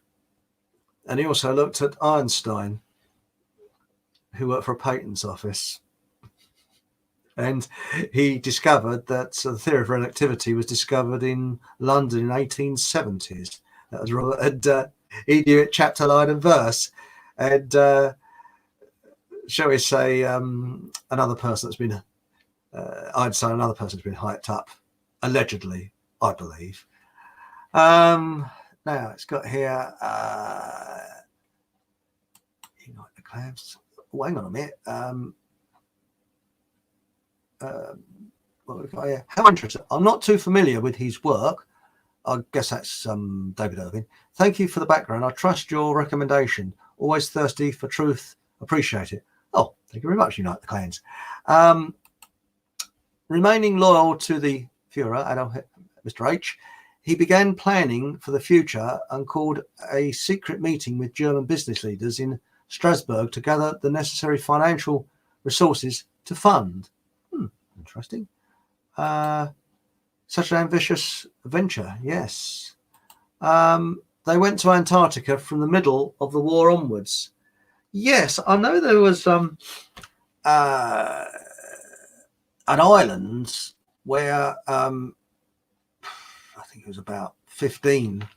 And he also looked at Einstein, who worked for a patents office. And he discovered that the theory of relativity was discovered in London in 1870s. That was Robert, and he knew it chapter, line, and verse. And shall we say, another person that's been, Einstein, another person that's been hyped up, allegedly, I believe. Now it's got here, UnitetheClans. Oh, hang on a minute. What we got here? How interesting. I'm not too familiar with his work. I guess that's David Irving. Thank you for the background. I trust your recommendation. Always thirsty for truth. Appreciate it. Oh, thank you very much, UnitetheClans. Remaining loyal to the Führer, Mr. H, he began planning for the future and called a secret meeting with German business leaders in Strasbourg to gather the necessary financial resources to fund. Interesting. Such an ambitious venture, yes. They went to Antarctica from the middle of the war onwards. Yes, I know there was an island where I think it was about 15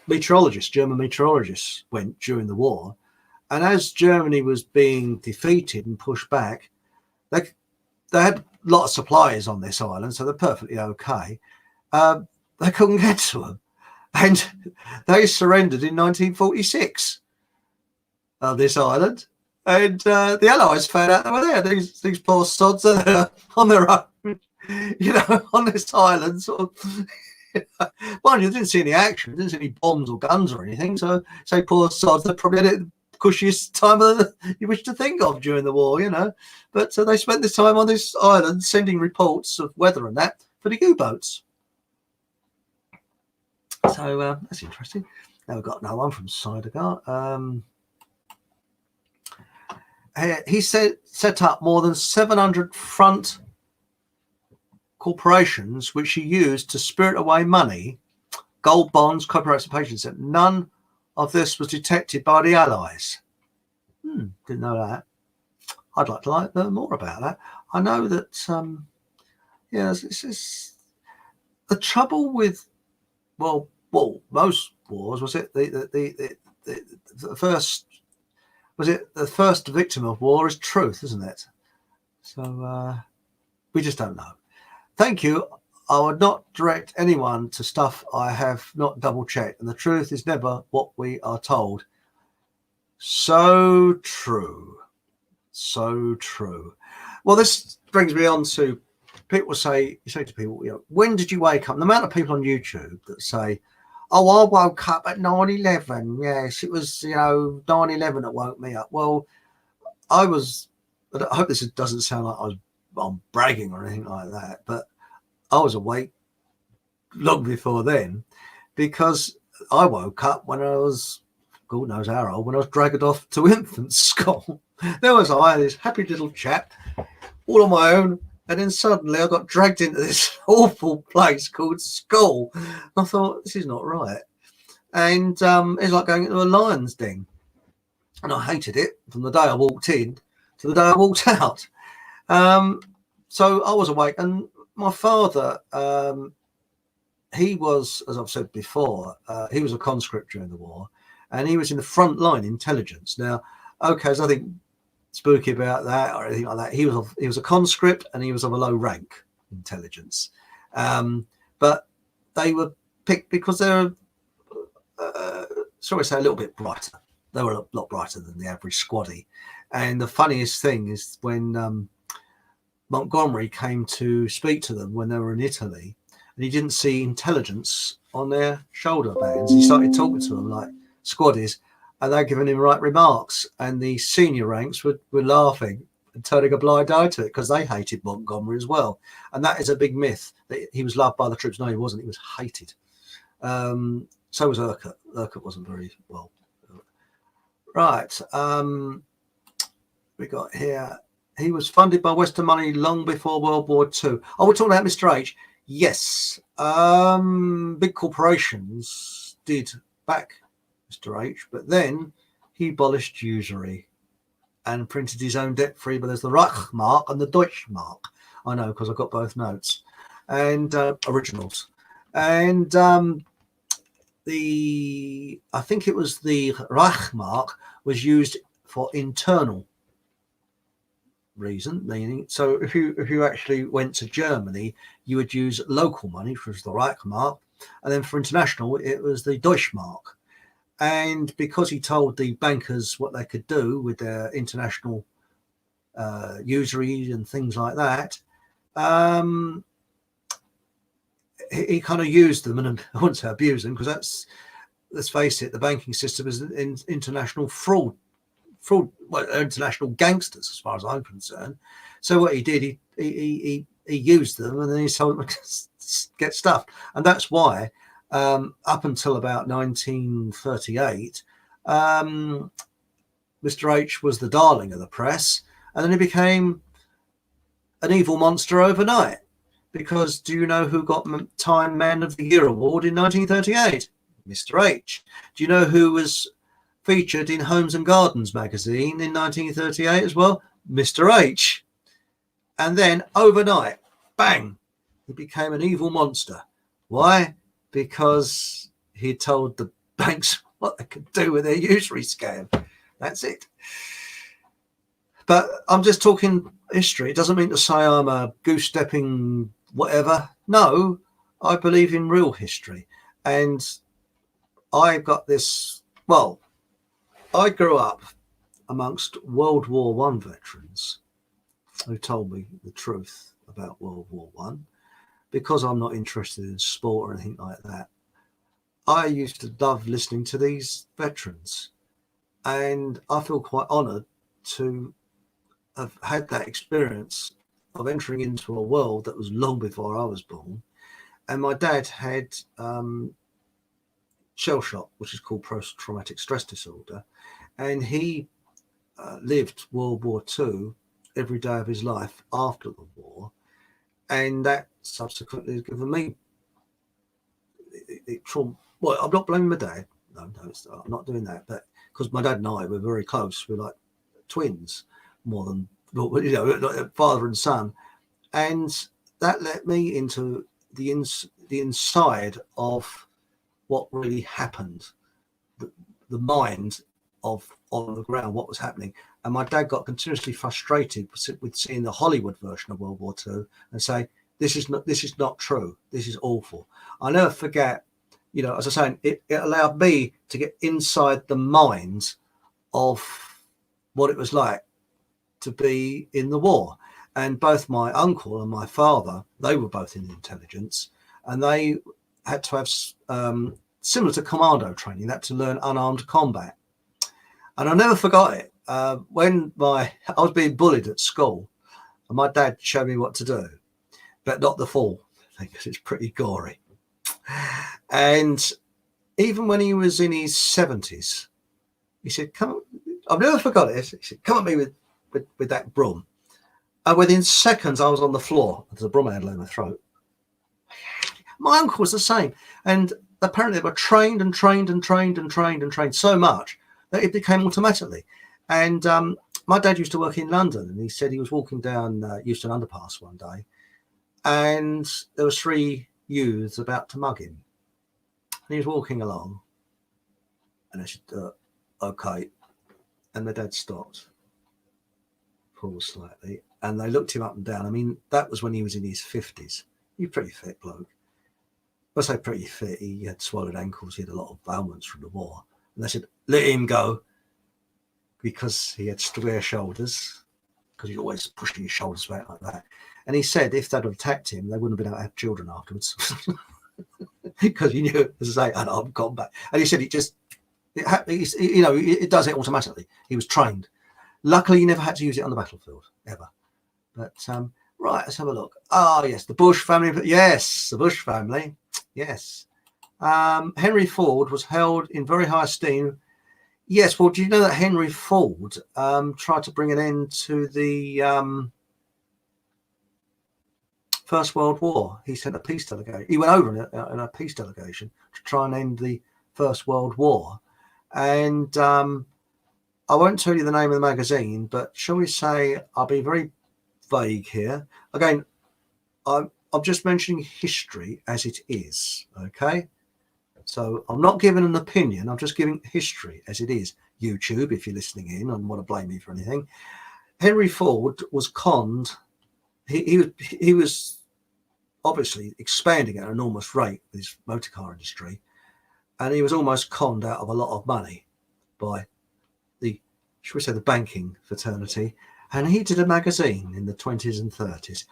meteorologists, German meteorologists, went during the war. And as Germany was being defeated and pushed back, they had a lot of supplies on this island, so they're perfectly okay. They couldn't get to them. And they surrendered in 1946 on this island. And the Allies found out they were there. These poor sods are on their own, on this island. Sort of. Well, you didn't see any action, didn't see any bombs or guns or anything. So poor sods, they probably had it cushiest time you wish to think of during the war, But they spent this time on this island sending reports of weather and that for the U-boats. So that's interesting. Now we've got another one from Sidegar. He set up more than 700 front corporations which he used to spirit away money, gold bonds, copyrights and patents. None of this was detected by the Allies. Didn't know that. I'd like to learn more about that. I know that, this is the trouble with, well, most wars, was it the first, was it the first victim of war is truth, isn't it? So we just don't know. Thank you. I would not direct anyone to stuff I have not double checked, and the truth is never what we are told. So true. So true. Well, this brings me on to people you say to people, when did you wake up? And the amount of people on YouTube that say, oh, I woke up at 9/11. Yes, it was, 9/11 that woke me up. Well, I hope this doesn't sound like I'm bragging or anything like that, but I was awake long before then, because I woke up when I was, God knows how old, when I was dragged off to infant school. There was I, this happy little chap, all on my own, and then suddenly I got dragged into this awful place called school. I thought, this is not right. And it's like going into a lion's den. And I hated it from the day I walked in to the day I walked out. So I was awake, and my father, he was, as I've said before, he was a conscript during the war, and he was in the front line intelligence. Now, okay, there's nothing spooky about that or anything like that. He was a conscript, and he was of a low rank intelligence. But they were picked because they're, shall we say, a little bit brighter. They were a lot brighter than the average squaddy. And the funniest thing is when Montgomery came to speak to them when they were in Italy, and he didn't see intelligence on their shoulder bands. He started talking to them like squaddies, and they're giving him right remarks, and the senior ranks were laughing and turning a blind eye to it because they hated Montgomery as well. And that is a big myth, that he was loved by the troops. No, he wasn't. He was hated. So was Urquhart. Urquhart wasn't very well. Right. We got here. He was funded by Western money long before World War II. Oh, we're talking about Mr. H. Yes. Big corporations did back Mr. H, but then he abolished usury. and printed his own debt-free, but there's the Reichsmark and the Deutschmark. I know, because I've got both notes and originals. And I think it was the Reichsmark was used for internal reason, meaning, so if you actually went to Germany, you would use local money, which was the Reichsmark, and then for international, it was the Deutschmark. And because he told the bankers what they could do with their international usury and things like that, he kind of used them, and I wouldn't say abused them, because that's, let's face it, the banking system is international fraud, well, international gangsters as far as I'm concerned. So what he did, he used them, and then he told them to get stuffed. And that's why up until about 1938, Mr. H was the darling of the press, and then he became an evil monster overnight. Because do you know who got Time Man of the Year award in 1938? Mr. H. Do you know who was featured in Homes and Gardens magazine in 1938 as well? Mr. H. And then overnight, bang, he became an evil monster. Why? Because he told the banks what they could do with their usury scam. That's it. But I'm just talking history. It doesn't mean to say I'm a goose-stepping whatever. No, I believe in real history. And I got this, well, I grew up amongst World War I veterans who told me the truth about World War I. Because I'm not interested in sport or anything like that, I used to love listening to these veterans. And I feel quite honoured to have had that experience of entering into a world that was long before I was born. And my dad had shell shock, which is called post-traumatic stress disorder. And he lived World War II every day of his life after the war. And that subsequently has given me trauma. Well, I'm not blaming my dad. No, I'm not doing that. But because my dad and I were very close, we're like twins more than, you know, father and son. And that let me into the inside of what really happened, the mind of on the ground, what was happening. And my dad got continuously frustrated with seeing the Hollywood version of World War II and say, this is not true. This is awful. I'll never forget, you know, as I was saying, it allowed me to get inside the mind of what it was like to be in the war. And both my uncle and my father, they were both in intelligence, and they had to have similar to commando training, that to learn unarmed combat. And I never forgot it. When I was being bullied at school, and my dad showed me what to do, but not the fall, because it's pretty gory. And even when he was in his 70s, he said, "Come," I've never forgot it. He said, "Come at me with that broom." And within seconds, I was on the floor. There's a broom handle in my throat. My uncle was the same. And apparently they were trained so much that it became automatically. And my dad used to work in London, and he said he was walking down Euston Underpass one day, and there was 3 youths about to mug him. And he was walking along, and I said, okay. And my dad stopped, paused slightly, and they looked him up and down. I mean, that was when he was in his 50s. He was a pretty fit bloke. I say pretty fit, he had swallowed ankles, he had a lot of ailments from the war. And they said, let him go, because he had square shoulders, because he's always pushing his shoulders back like that. And he said if they'd have attacked him, they wouldn't have been able to have children afterwards. Because he knew, as I say, unarmed combat. And he said it does it automatically. He was trained. Luckily, he never had to use it on the battlefield, ever. But, right, let's have a look. Ah, yes, the Bush family. Yes, the Bush family. Yes. Henry Ford was held in very high esteem. Yes, well, do you know that Henry Ford tried to bring an end to the First World War? He sent a peace delegation. He went over in a peace delegation to try and end the First World War. And I won't tell you the name of the magazine, but shall we say I'll be very vague here. Again, I'm just mentioning history as it is, okay? So I'm not giving an opinion. I'm just giving history as it is. YouTube, if you're listening in and want to blame me for anything. Henry Ford was conned. He was obviously expanding at an enormous rate with his motor car industry, and he was almost conned out of a lot of money by the, should we say, the banking fraternity. And he did a magazine in the 20s and 30s.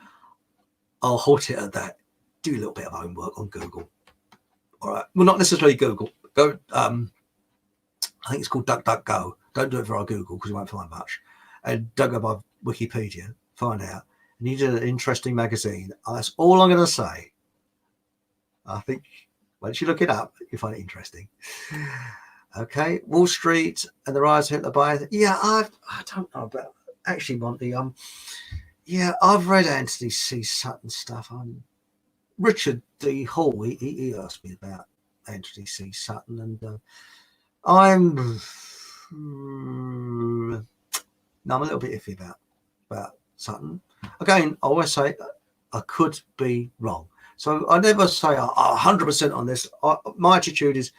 I'll halt it at that. Do a little bit of homework on Google. All right. Well, not necessarily Google. Go. I think it's called DuckDuckGo. Don't do it via Google because you won't find much. And don't go by Wikipedia. Find out. And he did an interesting magazine. That's all I'm going to say. I think once you look it up, you find it interesting. Okay. Wall Street and the rise of Hitler by. Yeah, I don't know about actually, Monty. Yeah, I've read Anthony C. Sutton stuff. Richard D. Hall. He asked me about Anthony C. Sutton, and I'm a little bit iffy about Sutton. Again, I always say I could be wrong, so I never say 100% on this. My attitude is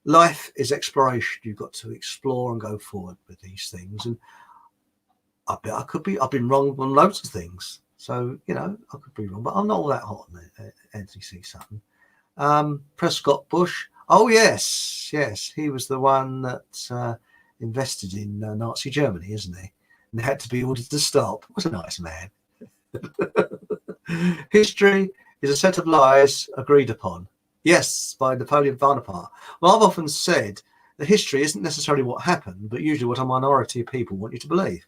life is exploration. You've got to explore and go forward with these things, and I bet I could be. I've been wrong on loads of things, so I could be wrong, but I'm not all that hot on Anthony C. Sutton. Prescott Bush. Oh yes, he was the one that invested in Nazi Germany, isn't he? And had to be ordered to stop. What a nice man. History is a set of lies agreed upon. Yes, by Napoleon Bonaparte. Well, I've often said that history isn't necessarily what happened, but usually what a minority of people want you to believe.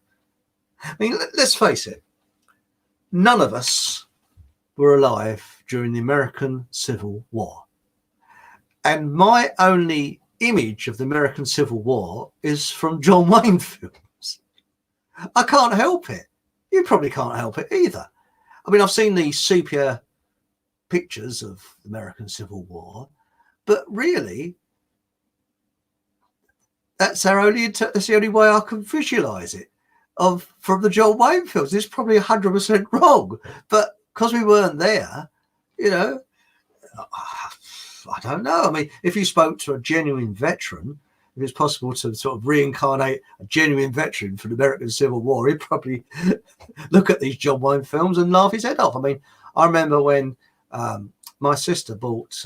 I mean, let's face it. None of us were alive during the American Civil War. And my only image of the American Civil War is from John Wayne films. I can't help it. You probably can't help it either. I mean, I've seen these sepia pictures of the American Civil War, but really, that's the only way I can visualize it. From the John Wayne films, it's probably 100% wrong, but because we weren't there, I don't know. I mean, if you spoke to a genuine veteran, if it's possible to sort of reincarnate a genuine veteran for the American Civil War, he'd probably look at these John Wayne films and laugh his head off. I mean, I remember when my sister bought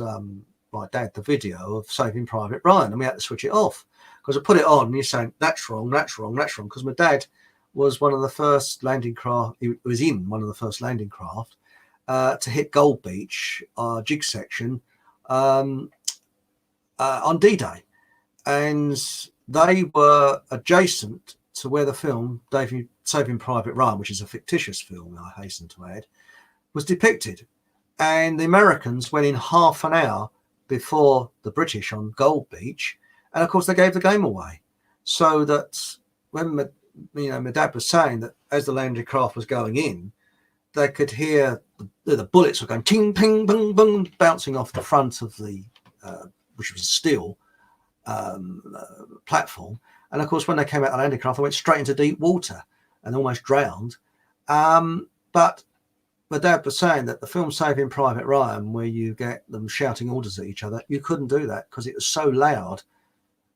my dad the video of Saving Private Ryan, and we had to switch it off because I put it on and you're saying, that's wrong, because my dad was one of the first landing craft, he was in one of the first landing craft to hit Gold Beach, jig section, on D-Day. And they were adjacent to where the film Saving Private Ryan, which is a fictitious film, I hasten to add, was depicted. And the Americans went in half an hour before the British on Gold Beach. And of course, they gave the game away. So that when my dad was saying that as the landing craft was going in, they could hear the bullets were going ting, ping, boom, boom, bouncing off the front of the, which was steel platform. And of course, when they came out of the landing craft, they went straight into deep water and almost drowned. But my dad was saying that the film Saving Private Ryan, where you get them shouting orders at each other, you couldn't do that because it was so loud.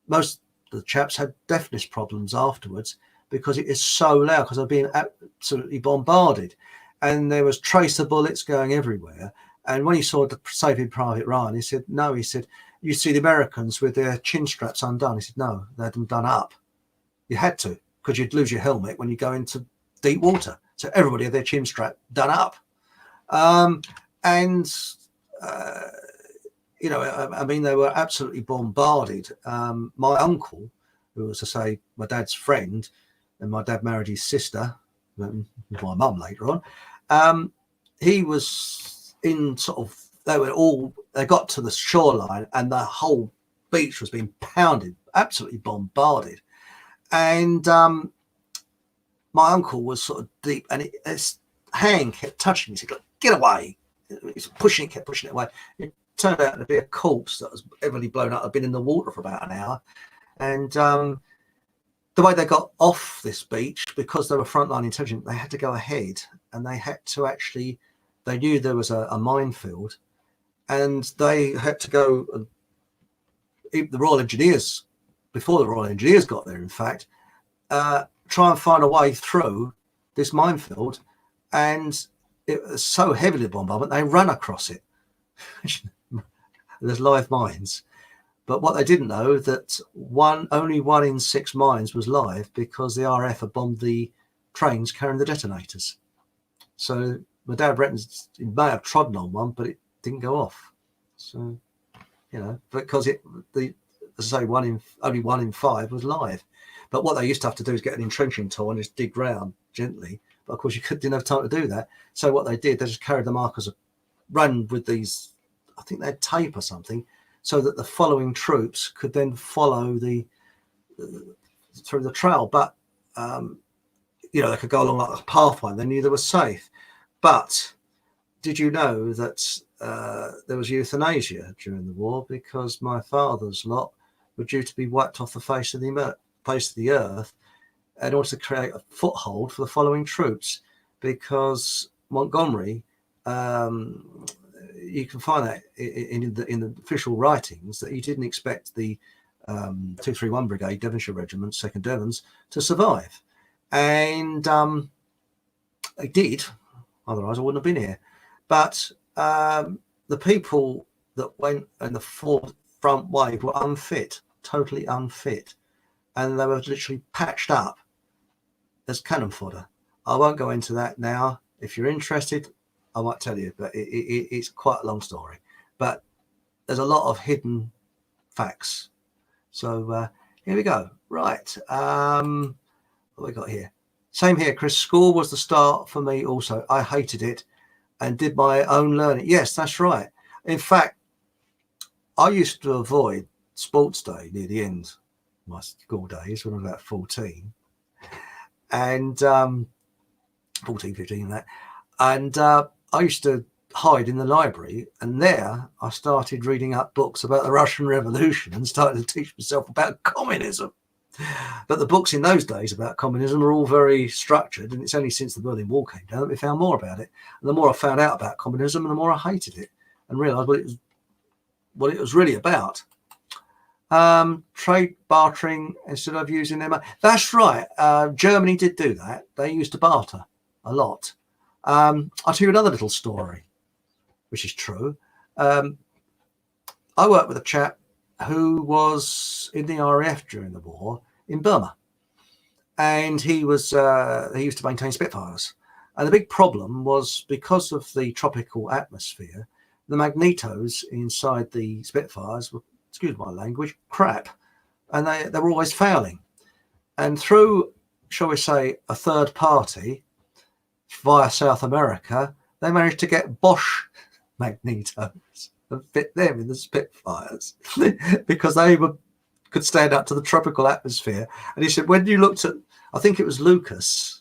Most of the chaps had deafness problems afterwards because it is so loud, because they're being absolutely bombarded. And there was tracer bullets going everywhere. And when he saw the Saving Private Ryan, he said, no, he said, you see the Americans with their chin straps undone. He said, no, they had them done up. You had to, because you'd lose your helmet when you go into deep water. So everybody had their chin strap done up. I mean, they were absolutely bombarded. My uncle, who was, to say, my dad's friend, and my dad married his sister, my mum later on, he was in sort of, they got to the shoreline and the whole beach was being pounded, absolutely bombarded. And my uncle was sort of deep, and his hand kept touching me. He said, get away. He's kept pushing it away. It turned out to be a corpse that was heavily blown up. I'd been in the water for about an hour. And the way they got off this beach, because they were frontline intelligence, they had to go ahead, and they had to actually, they knew there was a minefield, and they had to go, the Royal Engineers, before the Royal Engineers got there, in fact, try and find a way through this minefield, and it was so heavily bombarded, they ran across it. There's live mines. But what they didn't know, that only 1 in 6 mines was live, because the RAF had bombed the trains carrying the detonators. So my dad reckons he may have trodden on one, but it didn't go off. So, you know, because as I say, only 1 in 5 was live. But what they used to have to do is get an entrenching tool and just dig round gently. But of course, you didn't have time to do that. So what they did, they just carried the markers, ran with these, I think they had tape or something, so that the following troops could then follow through the trail. But, you know, they could go along like a pathway. They knew they were safe. But did you know that there was euthanasia during the war, because my father's lot were due to be wiped off the face of the earth in order to create a foothold for the following troops, because Montgomery, you can find that in the official writings, that he didn't expect the 231 Brigade, Devonshire Regiment, 2nd Devons, to survive. And they did, otherwise I wouldn't have been here. But the people that went in the front wave were unfit, totally unfit. And they were literally patched up as cannon fodder. I won't go into that now. If you're interested, I might tell you, but it's quite a long story. But there's a lot of hidden facts. So here we go. Right. What we got here? Same here, Chris. School was the start for me also. I hated it and did my own learning. Yes, that's right. In fact, I used to avoid sports day near the end of my school days when I was about 14. And 14, 15 and that. And I used to hide in the library, and there I started reading up books about the Russian Revolution and started to teach myself about communism. But the books in those days about communism were all very structured, and it's only since the Berlin Wall came down that we found more about it. And the more I found out about communism, the more I hated it and realised what it was really about. Trade bartering instead of using their money. That's right. Germany did do that. They used to barter a lot. I'll tell you another little story, which is true. I worked with a chap who was in the RAF during the war in Burma, and he used to maintain Spitfires. And the big problem was, because of the tropical atmosphere, the magnetos inside the Spitfires were, excuse my language, crap, and they were always failing. And through, shall we say, a third party via South America, they managed to get Bosch magnetos and fit them in the Spitfires because they could stand up to the tropical atmosphere. And he said, when you looked at, I think it was Lucas,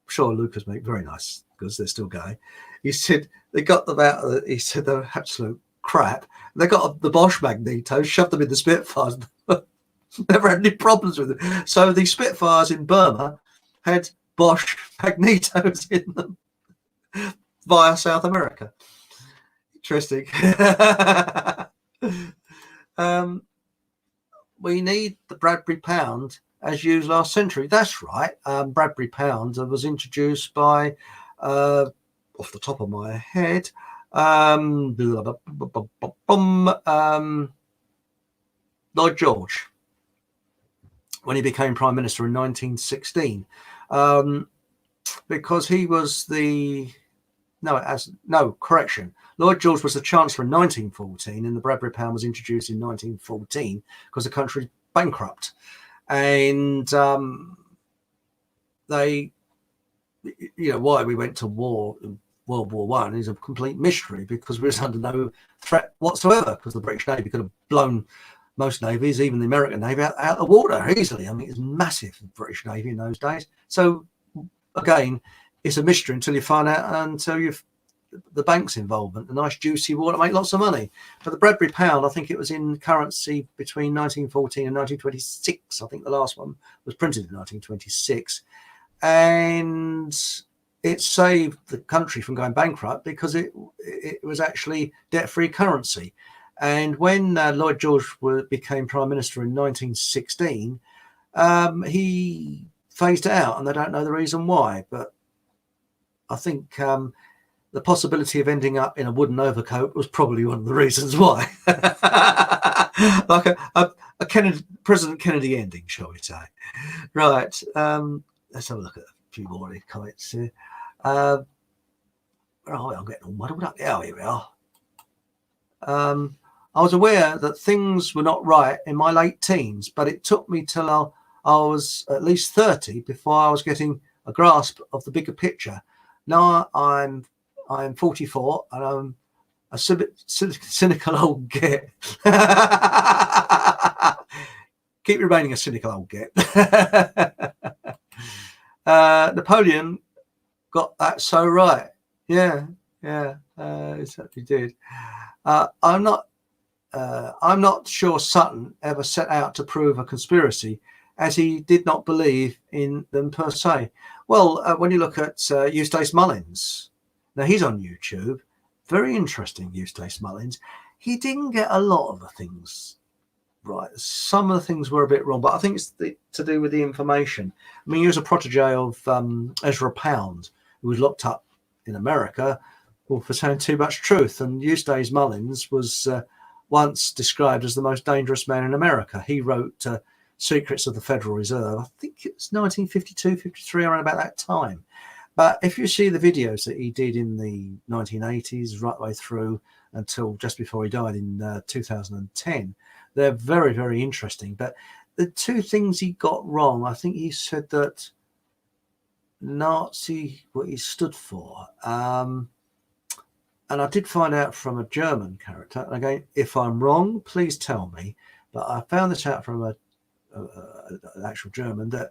I'm sure Lucas make very nice because they're still going. He said they got them out of the, he said they're absolute crap. They got the Bosch magnetos, shoved them in the Spitfires, never had any problems with them. So the Spitfires in Burma had Bosch magnetos in them via South America. Interesting. We need the Bradbury pound as used last century. That's right. Bradbury pound was introduced by, off the top of my head, Lloyd George, when he became Prime Minister in 1916. Because he was Lloyd George was the Chancellor in 1914, and the Bradbury pound was introduced in 1914 because the country bankrupt. And they, why we went to war in World War One is a complete mystery, because we were under no threat whatsoever, because the British Navy could have blown most navies, even the American Navy, out of the water easily. I mean, it's massive, the British Navy in those days. So again, it's a mystery until you find out, until you've the bank's involvement, a nice juicy war to make lots of money. But the Bradbury pound, I think it was in currency between 1914 and 1926. I think the last one was printed in 1926. And it saved the country from going bankrupt because it was actually debt-free currency. And when Lloyd George became Prime Minister in 1916, he phased it out, and they don't know the reason why. But I think the possibility of ending up in a wooden overcoat was probably one of the reasons why. Like a President Kennedy ending, shall we say. Right. Let's have a look at a few more of the comments here. Where are we? I'm getting all muddled up. Yeah, here we are. I was aware that things were not right in my late teens, but it took me till I was at least 30 before I was getting a grasp of the bigger picture. Now I'm 44 and I'm a cynical old git. Keep remaining a cynical old git. Napoleon got that so right. Yeah, he certainly did. I'm not sure Sutton ever set out to prove a conspiracy, as he did not believe in them per se. Well, when you look at Eustace Mullins, now he's on YouTube, very interesting, Eustace Mullins. He didn't get a lot of the things right. Some of the things were a bit wrong, but I think it's to do with the information. I mean, he was a protege of Ezra Pound, who was locked up in America for saying too much truth. And Eustace Mullins was once described as the most dangerous man in America. He wrote Secrets of the Federal Reserve. I think it was 1952, 53, around about that time. But if you see the videos that he did in the 1980s, right the way through until just before he died in 2010, they're very, very interesting. But the two things he got wrong, I think he said that Nazi, what he stood for. And I did find out from a German character. And again, if I'm wrong, please tell me. But I found this out from an actual German, that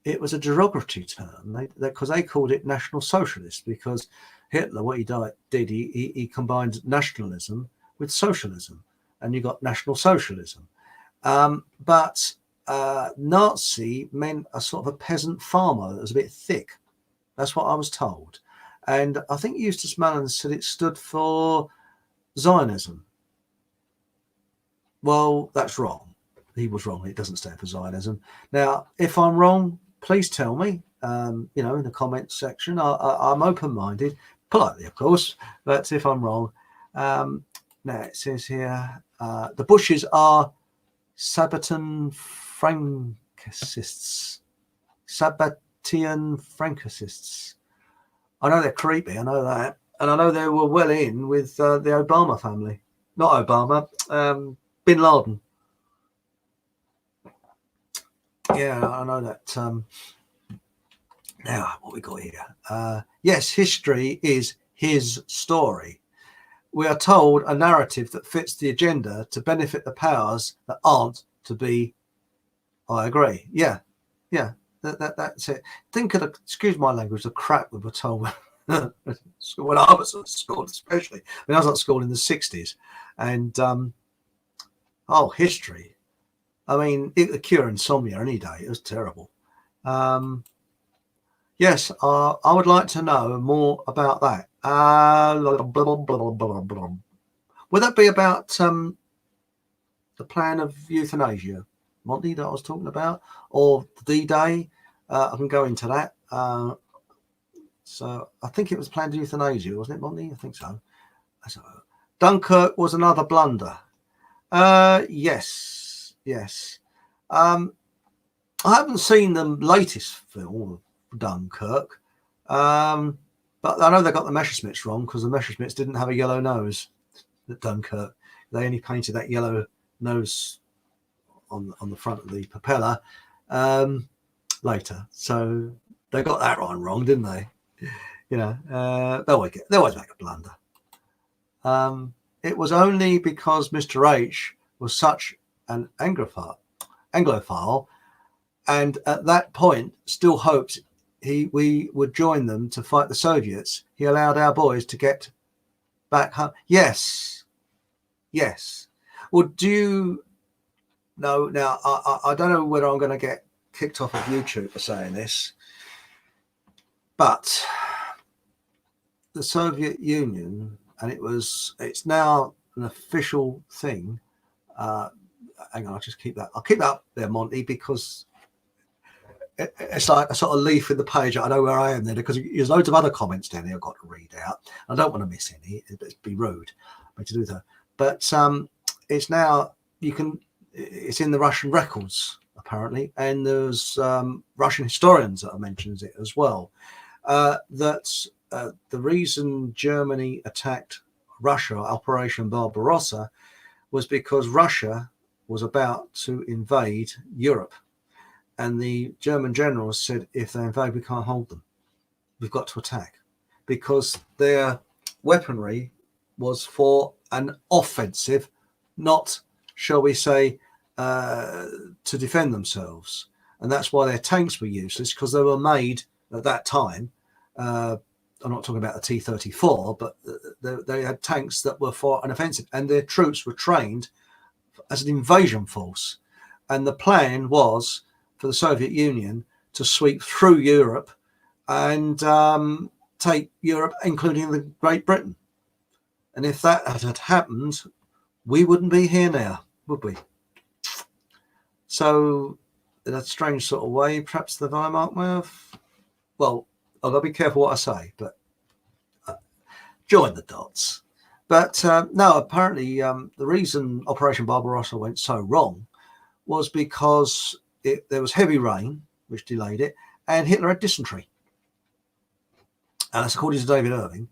it was a derogatory term, because they called it National Socialist, because Hitler, what he did, he combined nationalism with socialism, and you got National Socialism. But Nazi meant a sort of a peasant farmer that was a bit thick. That's what I was told. And I think Eustace Mullins said it stood for Zionism. Well, that's wrong. He was wrong. It doesn't stand for Zionism. Now, if I'm wrong, please tell me, in the comments section. I'm open-minded, politely, of course, but if I'm wrong. Now, it says here, the Bushes are Sabbatean Frankicists. Sabbatean Frankicists. I know they're creepy, I know that. And I know they were well in with the Obama family. Not Obama, Bin Laden. Yeah, I know that. Now, what we got here? Yes, history is his story. We are told a narrative that fits the agenda to benefit the powers that aren't to be. I agree. Yeah. That's it. Think of excuse my language, the crap we were told when I was at school, especially. I was at school in the 60s. And, history. I mean, it would cure insomnia any day. It was terrible. Yes, I would like to know more about that. Would that be about the plan of euthanasia, Monty, that I was talking about, or D-Day? I can go into that. So I think it was planned euthanasia, wasn't it, Monty? I think so. Dunkirk was another blunder. Yes. I haven't seen the latest film, Dunkirk, but I know they got the Messerschmitts wrong, because the Messerschmitts didn't have a yellow nose at Dunkirk. They only painted that yellow nose on the front of the propeller later, so they got that one wrong, didn't they? They always make a blunder. It was only because Mr. H was such an Anglophile, and at that point still hoped we would join them to fight the Soviets. He allowed our boys to get back home. Yes. Well, do you know, now I don't know whether I'm going to get kicked off of YouTube for saying this, but the Soviet Union, and it's now an official thing. Hang on, I'll keep that up there, Monty, because it's like a sort of leaf in the page. I know where I am there, because there's loads of other comments down here I've got to read out. I don't want to miss any. It'd be rude to do that. But it's now, it's in the Russian records, apparently, and there's Russian historians that have mentioned it as well. That the reason Germany attacked Russia, Operation Barbarossa, was because Russia was about to invade Europe. And the German generals said, if they invade, we can't hold them. We've got to attack. Because their weaponry was for an offensive, not, shall we say, to defend themselves. And that's why their tanks were useless, because they were made at that time. I'm not talking about the T-34, but they had tanks that were for an offensive. And their troops were trained as an invasion force. And the plan was for the Soviet Union to sweep through Europe and take Europe, including the Great Britain. And if that had happened, we wouldn't be here now, would we? So, in a strange sort of way, perhaps the Weimar, well, I've got to be careful what I say, but join the dots. But no, apparently the reason Operation Barbarossa went so wrong was because there was heavy rain, which delayed it, and Hitler had dysentery. And that's according to David Irving.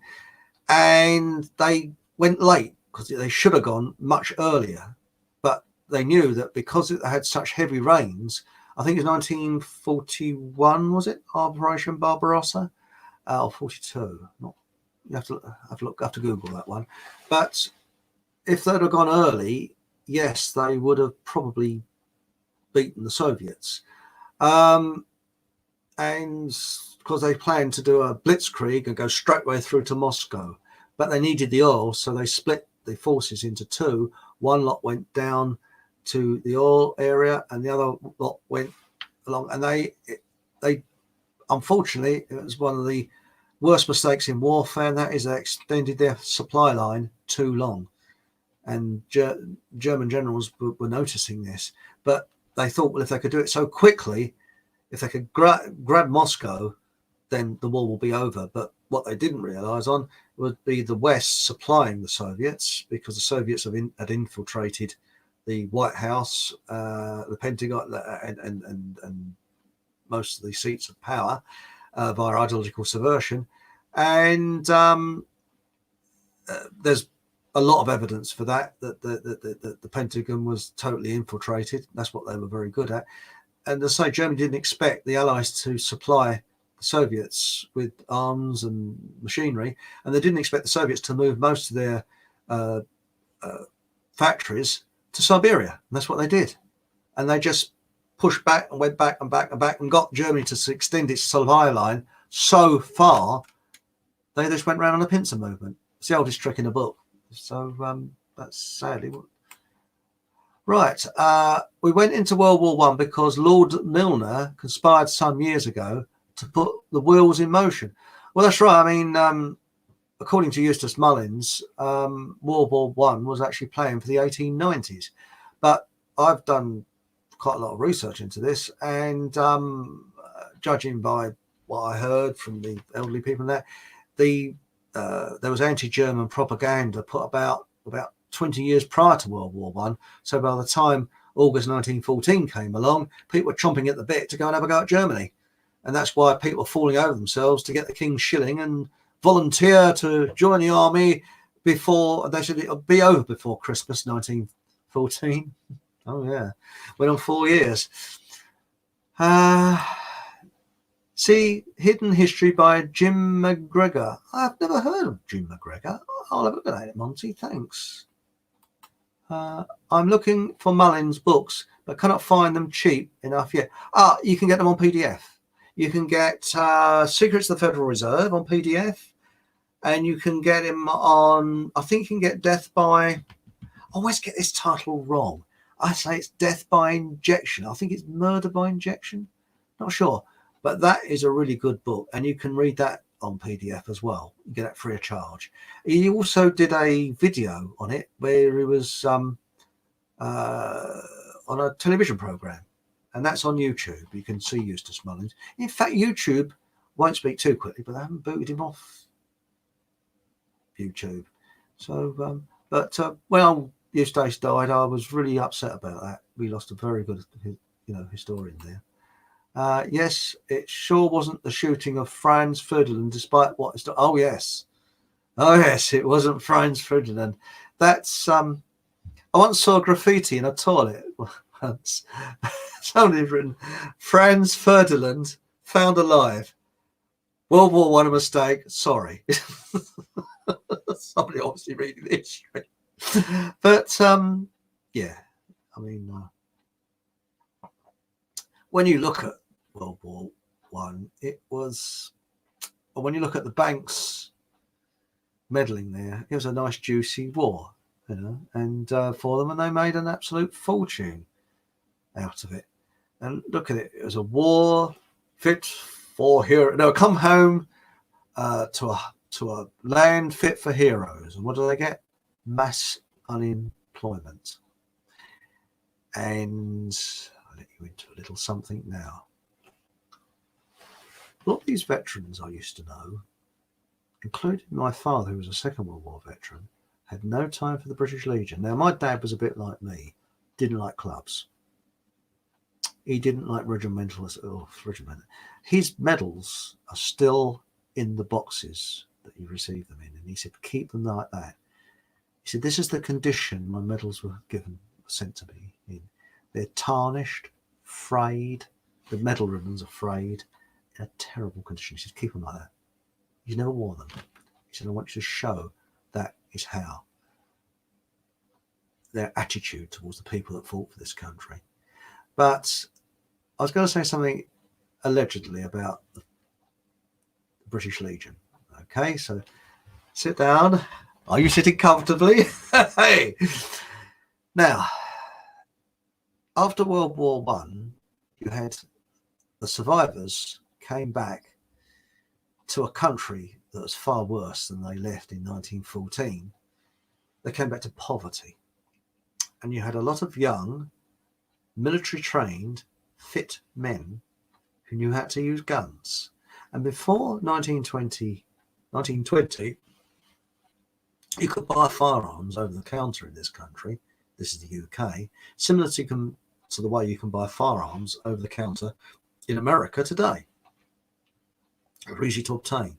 And they went late because they should have gone much earlier. But they knew that because it had such heavy rains, I think it was 1941, was it? Operation Barbarossa? Or 42. You have to Google that one. But if they'd have gone early, yes, they would have probably beaten the Soviets. And because they planned to do a blitzkrieg and go straightway through to Moscow. But they needed the oil, so they split the forces into two. One lot went down to the oil area, and the other lot went along. And they unfortunately, it was one of the worst mistakes in warfare, and that is they extended their supply line too long. And German generals were noticing this, but they thought, well, if they could do it so quickly, if they could grab Moscow, then the war will be over. But what they didn't realize on would be the West supplying the Soviets, because the Soviets had infiltrated the White House, the Pentagon, and most of the seats of power via ideological subversion. And there's a lot of evidence for that the Pentagon was totally infiltrated. That's what they were very good at. And to say, Germany didn't expect the Allies to supply the Soviets with arms and machinery, and they didn't expect the Soviets to move most of their factories to Siberia. And that's what they did. And they just pushed back and went back and back and back and got Germany to extend its supply line so far, they just went round on a pincer movement. It's the oldest trick in the book. So that's sadly what. Right. We went into World War I because Lord Milner conspired some years ago to put the wheels in motion. Well, that's right. I mean, according to Eustace Mullins, World War I was actually planned for the 1890s. But I've done quite a lot of research into this, and judging by what I heard from the elderly people there, there was anti-German propaganda put about 20 years prior to World War I. So by the time August 1914 came along, people were chomping at the bit to go and have a go at Germany. And that's why people were falling over themselves to get the King's shilling and volunteer to join the army before they said it'll be over before Christmas 1914. Oh yeah, went on 4 years. See Hidden History by Jim McGregor. I've never heard of Jim McGregor. I'll have a look at it, Monty. Thanks. I'm looking for Mullins books, but cannot find them cheap enough yet. You can get them on PDF. You can get Secrets of the Federal Reserve on PDF, and you can get him on, I think you can get Death by, I always get this title wrong. I say it's Death by Injection. I think it's Murder by Injection. Not sure. But that is a really good book, and you can read that on PDF as well. You get it free of charge. He also did a video on it where he was on a television program, and that's on YouTube. You can see Eustace Mullins. In fact, YouTube won't speak too quickly, but they haven't booted him off YouTube. So, when Eustace died, I was really upset about that. We lost a very good, historian there. Yes, it sure wasn't the shooting of Franz Ferdinand, despite what is. Oh yes, it wasn't Franz Ferdinand. That's I once saw graffiti in a toilet once. Somebody had written Franz Ferdinand found alive. World War I, a mistake. Sorry. Somebody obviously reading the history. But yeah, I mean, when you look at World War One, it was, when you look at the banks meddling there, it was a nice juicy war, and for them, and they made an absolute fortune out of it. And look at it, it was a war fit for heroes. No, come home to a land fit for heroes, and what do they get? Mass unemployment. And I'll let you into a little something now. A lot of these veterans I used to know, including my father, who was a Second World War veteran, had no time for the British Legion. Now, my dad was a bit like me, didn't like clubs. He didn't like regimentalists. His medals are still in the boxes that he received them in, and he said, keep them like that. He said, this is the condition my medals were sent to me in. They're tarnished, frayed, the medal ribbons are frayed, in a terrible condition. He said, keep them like that. He's never worn them. He said, I want you to show that is how their attitude towards the people that fought for this country. But I was going to say something allegedly about the British Legion. Okay, so sit down. Are you sitting comfortably? Hey. Now, after World War One, you had the survivors came back to a country that was far worse than they left in 1914. They came back to poverty. And you had a lot of young, military-trained, fit men who knew how to use guns. And before 1920, you could buy firearms over the counter in this country. This is the UK, similar to the way you can buy firearms over the counter in America today. They're easy to obtain.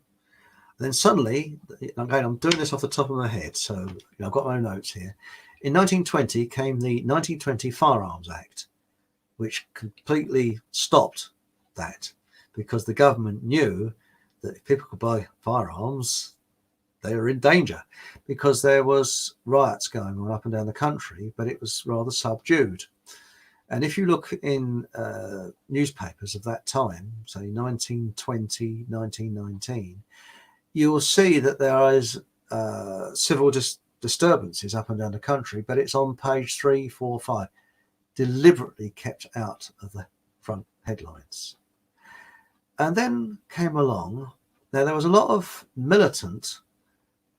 And then suddenly, again, I'm doing this off the top of my head, so I've got my notes here. In 1920 came the 1920 Firearms Act, which completely stopped that, because the government knew that if people could buy firearms, they were in danger, because there was riots going on up and down the country, but it was rather subdued. And if you look in newspapers of that time, say 1920, 1919, you will see that there is civil disturbances up and down the country, but it's on page 3, 4, 5, deliberately kept out of the front headlines. And then came along, now there was a lot of militant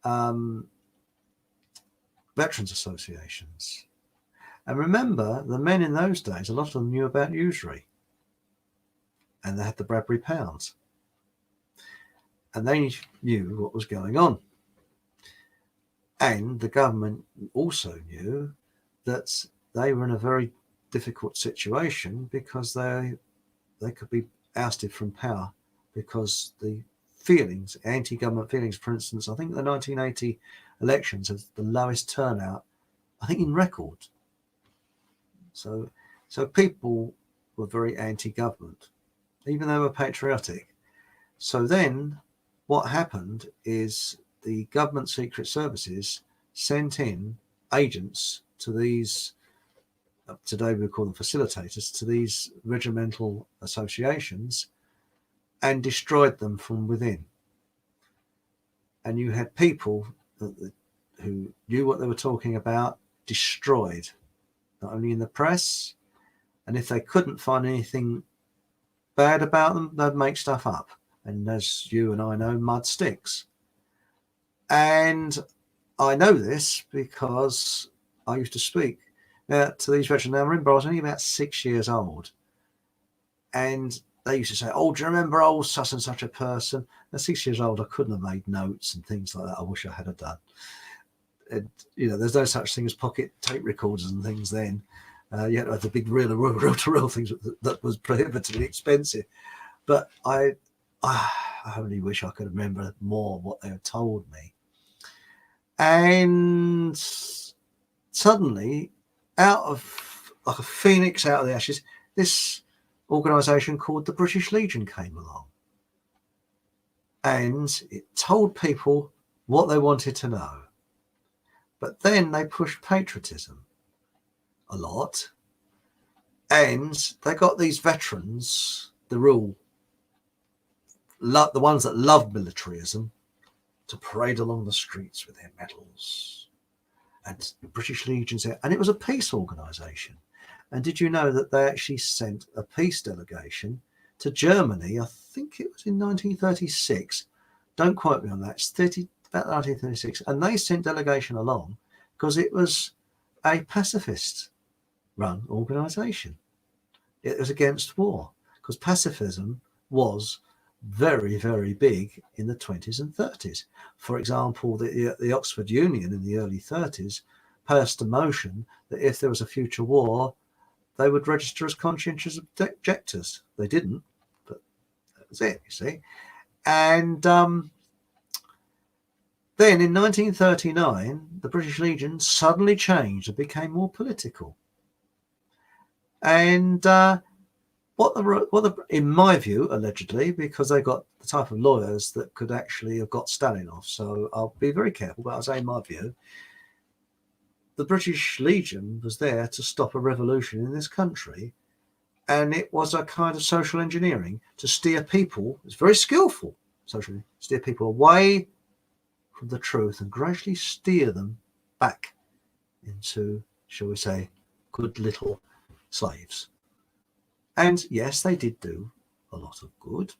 veterans associations. And remember, the men in those days, a lot of them knew about usury. And they had the Bradbury pounds. And they knew what was going on. And the government also knew that they were in a very difficult situation, because they could be ousted from power because the feelings, anti-government feelings, for instance, I think the 1980 elections had the lowest turnout, I think, in record. So people were very anti-government, even though they were patriotic. So then what happened is the government secret services sent in agents to these, today we call them facilitators, to these regimental associations, and destroyed them from within. and you had people who knew what they were talking about destroyed, not only in the press, and if they couldn't find anything bad about them, they'd make stuff up. And as you and I know, mud sticks. And I know this because I used to speak to these veterans. Now, I remember I was only about 6 years old, and they used to say, "Oh, do you remember old such and such a person?" At 6 years old, I couldn't have made notes and things like that. I wish I had done. And, there's no such thing as pocket tape recorders and things then. You had to have the big reel-to-reel things that was prohibitively expensive. But I only wish I could remember more of what they had told me. And suddenly, out of like a phoenix out of the ashes, this organisation called the British Legion came along. And it told people what they wanted to know. But then they pushed patriotism a lot. And they got these veterans, the ones that loved militarism, to parade along the streets with their medals. And the British Legion's there. And it was a peace organisation. And did you know that they actually sent a peace delegation to Germany? I think it was in 1936. Don't quote me on that. It's about 1936. And they sent delegation along because it was a pacifist-run organisation. It was against war because pacifism was very, very big in the 20s and 30s. For example, the Oxford Union in the early 30s passed a motion that if there was a future war, they would register as conscientious objectors. They didn't, but that was it, you see. And then in 1939, the British Legion suddenly changed and became more political. And in my view, allegedly, because they got the type of lawyers that could actually have got Stalin off. So I'll be very careful, but I'll say in my view, the British Legion was there to stop a revolution in this country. And it was a kind of social engineering to steer people, it's very skillful socially, steer people away from the truth and gradually steer them back into, shall we say, good little slaves. And yes, they did do a lot of good.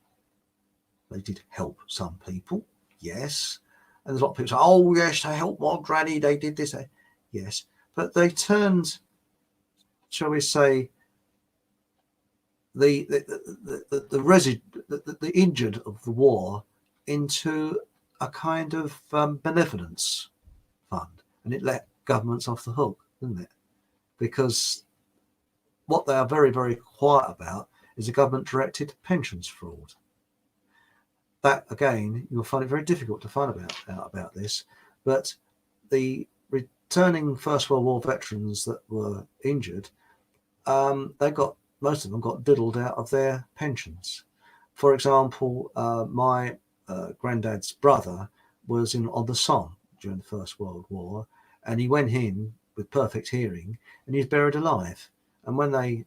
They did help some people, yes. And there's a lot of people say, "Oh yes, they helped my granny, they did this." Yes, but they turned, shall we say, the injured of the war into a kind of benevolence fund, and it let governments off the hook, didn't it? Because what they are very, very quiet about is the government-directed pensions fraud. That, again, you'll find it very difficult to find out about this, but the returning First World War veterans that were injured, most of them got diddled out of their pensions. For example, my granddad's brother was on the Somme during the First World War, and he went in with perfect hearing, and he was buried alive. And when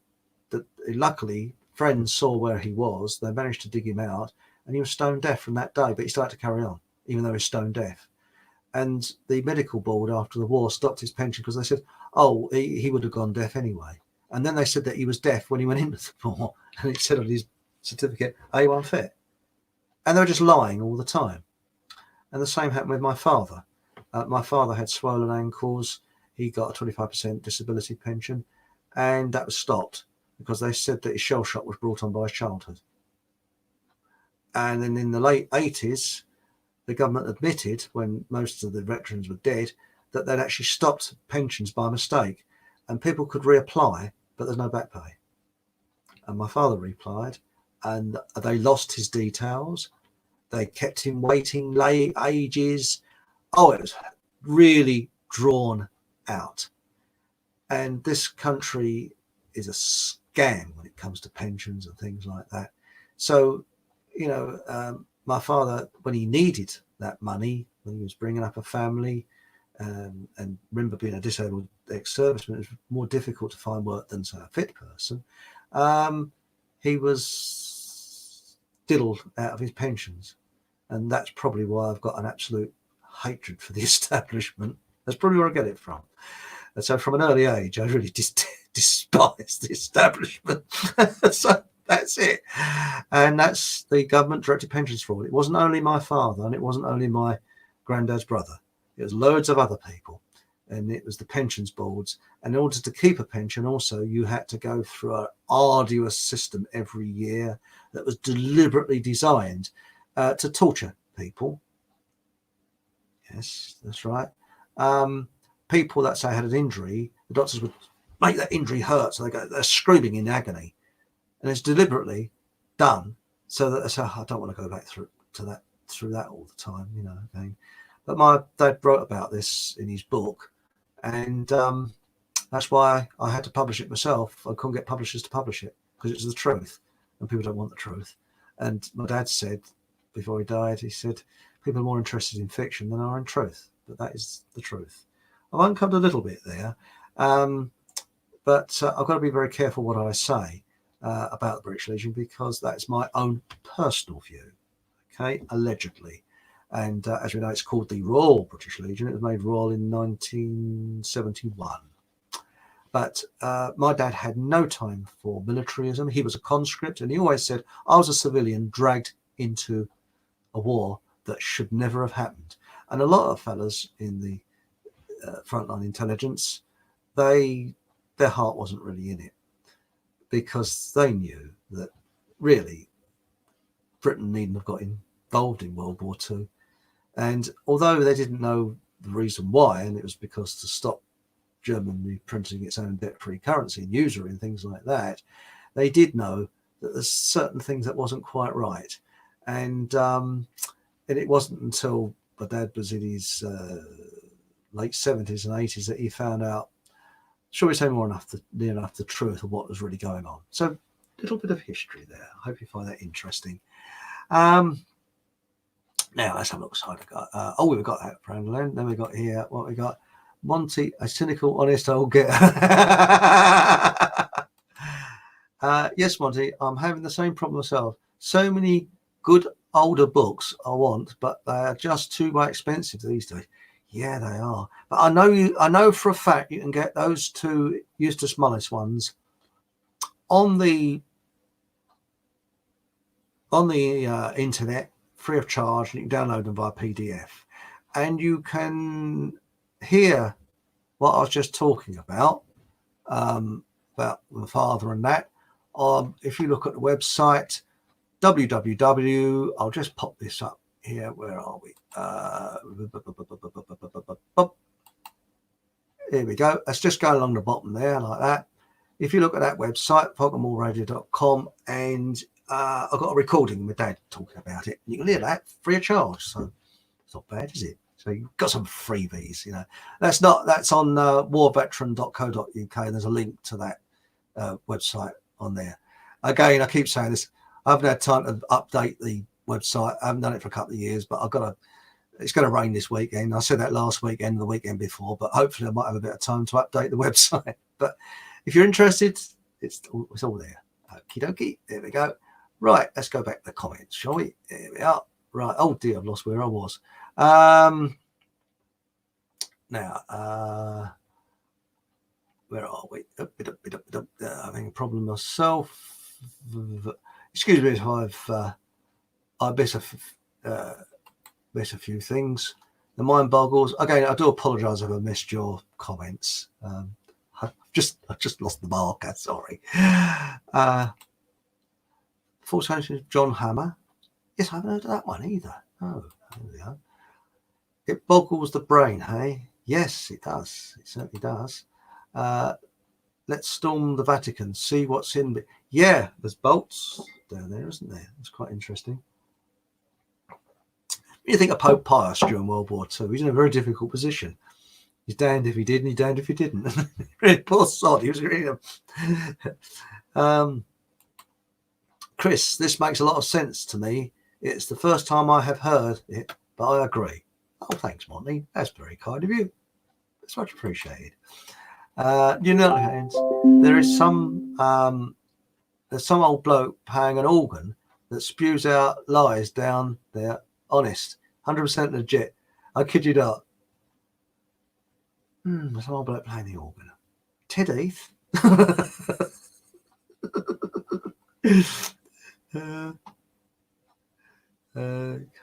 luckily, friends saw where he was, they managed to dig him out, and he was stone deaf from that day, but he started to carry on, even though he was stone deaf. And the medical board after the war stopped his pension because they said, "Oh, he would have gone deaf anyway." And then they said that he was deaf when he went into the war, and it said on his certificate, A1 fit. And they were just lying all the time. And the same happened with my father. My father had swollen ankles. He got a 25% disability pension, and that was stopped because they said that his shell shock was brought on by his childhood. And then in the late 80s, the government admitted, when most of the veterans were dead, that they'd actually stopped pensions by mistake, and people could reapply, but there's no back pay. And my father reapplied, and they lost his details. They kept him waiting late ages. Oh, it was really drawn out. And this country is a scam when it comes to pensions and things like that. So, my father, when he needed that money, when he was bringing up a family, and remember being a disabled ex-serviceman, it was more difficult to find work than, say, a fit person. He was diddled out of his pensions. And that's probably why I've got an absolute hatred for the establishment. That's probably where I get it from. And so from an early age, I really despised the establishment. So that's it. And that's the government directed pensions fraud. It wasn't only my father, and it wasn't only my granddad's brother. It was loads of other people. And it was the pensions boards. And in order to keep a pension, also, you had to go through an arduous system every year that was deliberately designed to torture people. Yes, that's right. People that say had an injury, the doctors would make that injury hurt, so they're screaming in agony, and it's deliberately done so that they say, I don't want to go back through that all the time, you know. Again. But my dad wrote about this in his book, and that's why I had to publish it myself. I couldn't get publishers to publish it because it's the truth, and people don't want the truth. And my dad said before he died, he said, people are more interested in fiction than are in truth, but that is the truth. I've uncovered a little bit there, but I've got to be very careful what I say about the British Legion, because that's my own personal view, okay, allegedly. And as we know, it's called the Royal British Legion. It was made royal in 1971. But my dad had no time for militarism. He was a conscript, and he always said, I was a civilian dragged into a war that should never have happened. And a lot of fellas in the frontline intelligence, their heart wasn't really in it, because they knew that really Britain needn't have got involved in World War II. And although they didn't know the reason why, and it was because to stop Germany printing its own debt-free currency and usury and things like that, they did know that there's certain things that wasn't quite right. And it wasn't until my dad was in his late 70s and 80s that he found out, shall we say, near enough the truth of what was really going on. So a little bit of history there. I hope you find that interesting. Now let's have a look. We've got we've got that Brandon. Then we got here what we got. Monty, a cynical, honest old getter. Yes, Monty, I'm having the same problem myself. So many good older books I want, but they are just too expensive these days. Yeah, they are. But I know for a fact you can get those two Eustace Mullis ones on the internet free of charge, and you can download them via PDF, and you can hear what I was just talking about the father and that. If you look at the website www, I'll just pop this up here. Where are we? Here we go. Let's just go along the bottom there like that. If you look at that website, falconmallradio.com, and I've got a recording of my dad talking about it. You can hear that free of charge, so it's not bad, is it? So you've got some freebies, you know. That's on warveteran.co.uk. There's a link to that website on there. Again, I keep saying this. I haven't had time to update the website. I haven't done it for a couple of years, but it's going to rain this weekend. I said that last weekend, the weekend before, but hopefully I might have a bit of time to update the website. But if you're interested, it's all there. Okie dokie. There we go. Right, let's go back to the comments, shall we? There we are. Right. Oh dear, I've lost where I was. Now, where are we? Having a problem myself. Excuse me if I miss a few things. The mind boggles. Again, I do apologise if I missed your comments. I've just lost the marker. Sorry. Full sentence, John Hammer. Yes, I haven't heard of that one either. Oh, there we go. It boggles the brain, hey? Yes, it does. It certainly does. Let's storm the Vatican, see what's in it. Yeah, there's bolts down there, isn't there? It's quite interesting. You think of Pope Pius during World War II, he's in a very difficult position. He's damned if he did, and he's damned if he didn't. Really, poor sod. He was really. Chris, this makes a lot of sense to me. It's the first time I have heard it, but I agree. Oh, thanks, Monty. That's very kind of you. That's much appreciated. You know, there is there's some old bloke playing an organ that spews out lies down there honest, 100% legit. I kid you not. That's an old bloke playing the organ. Ted Heath.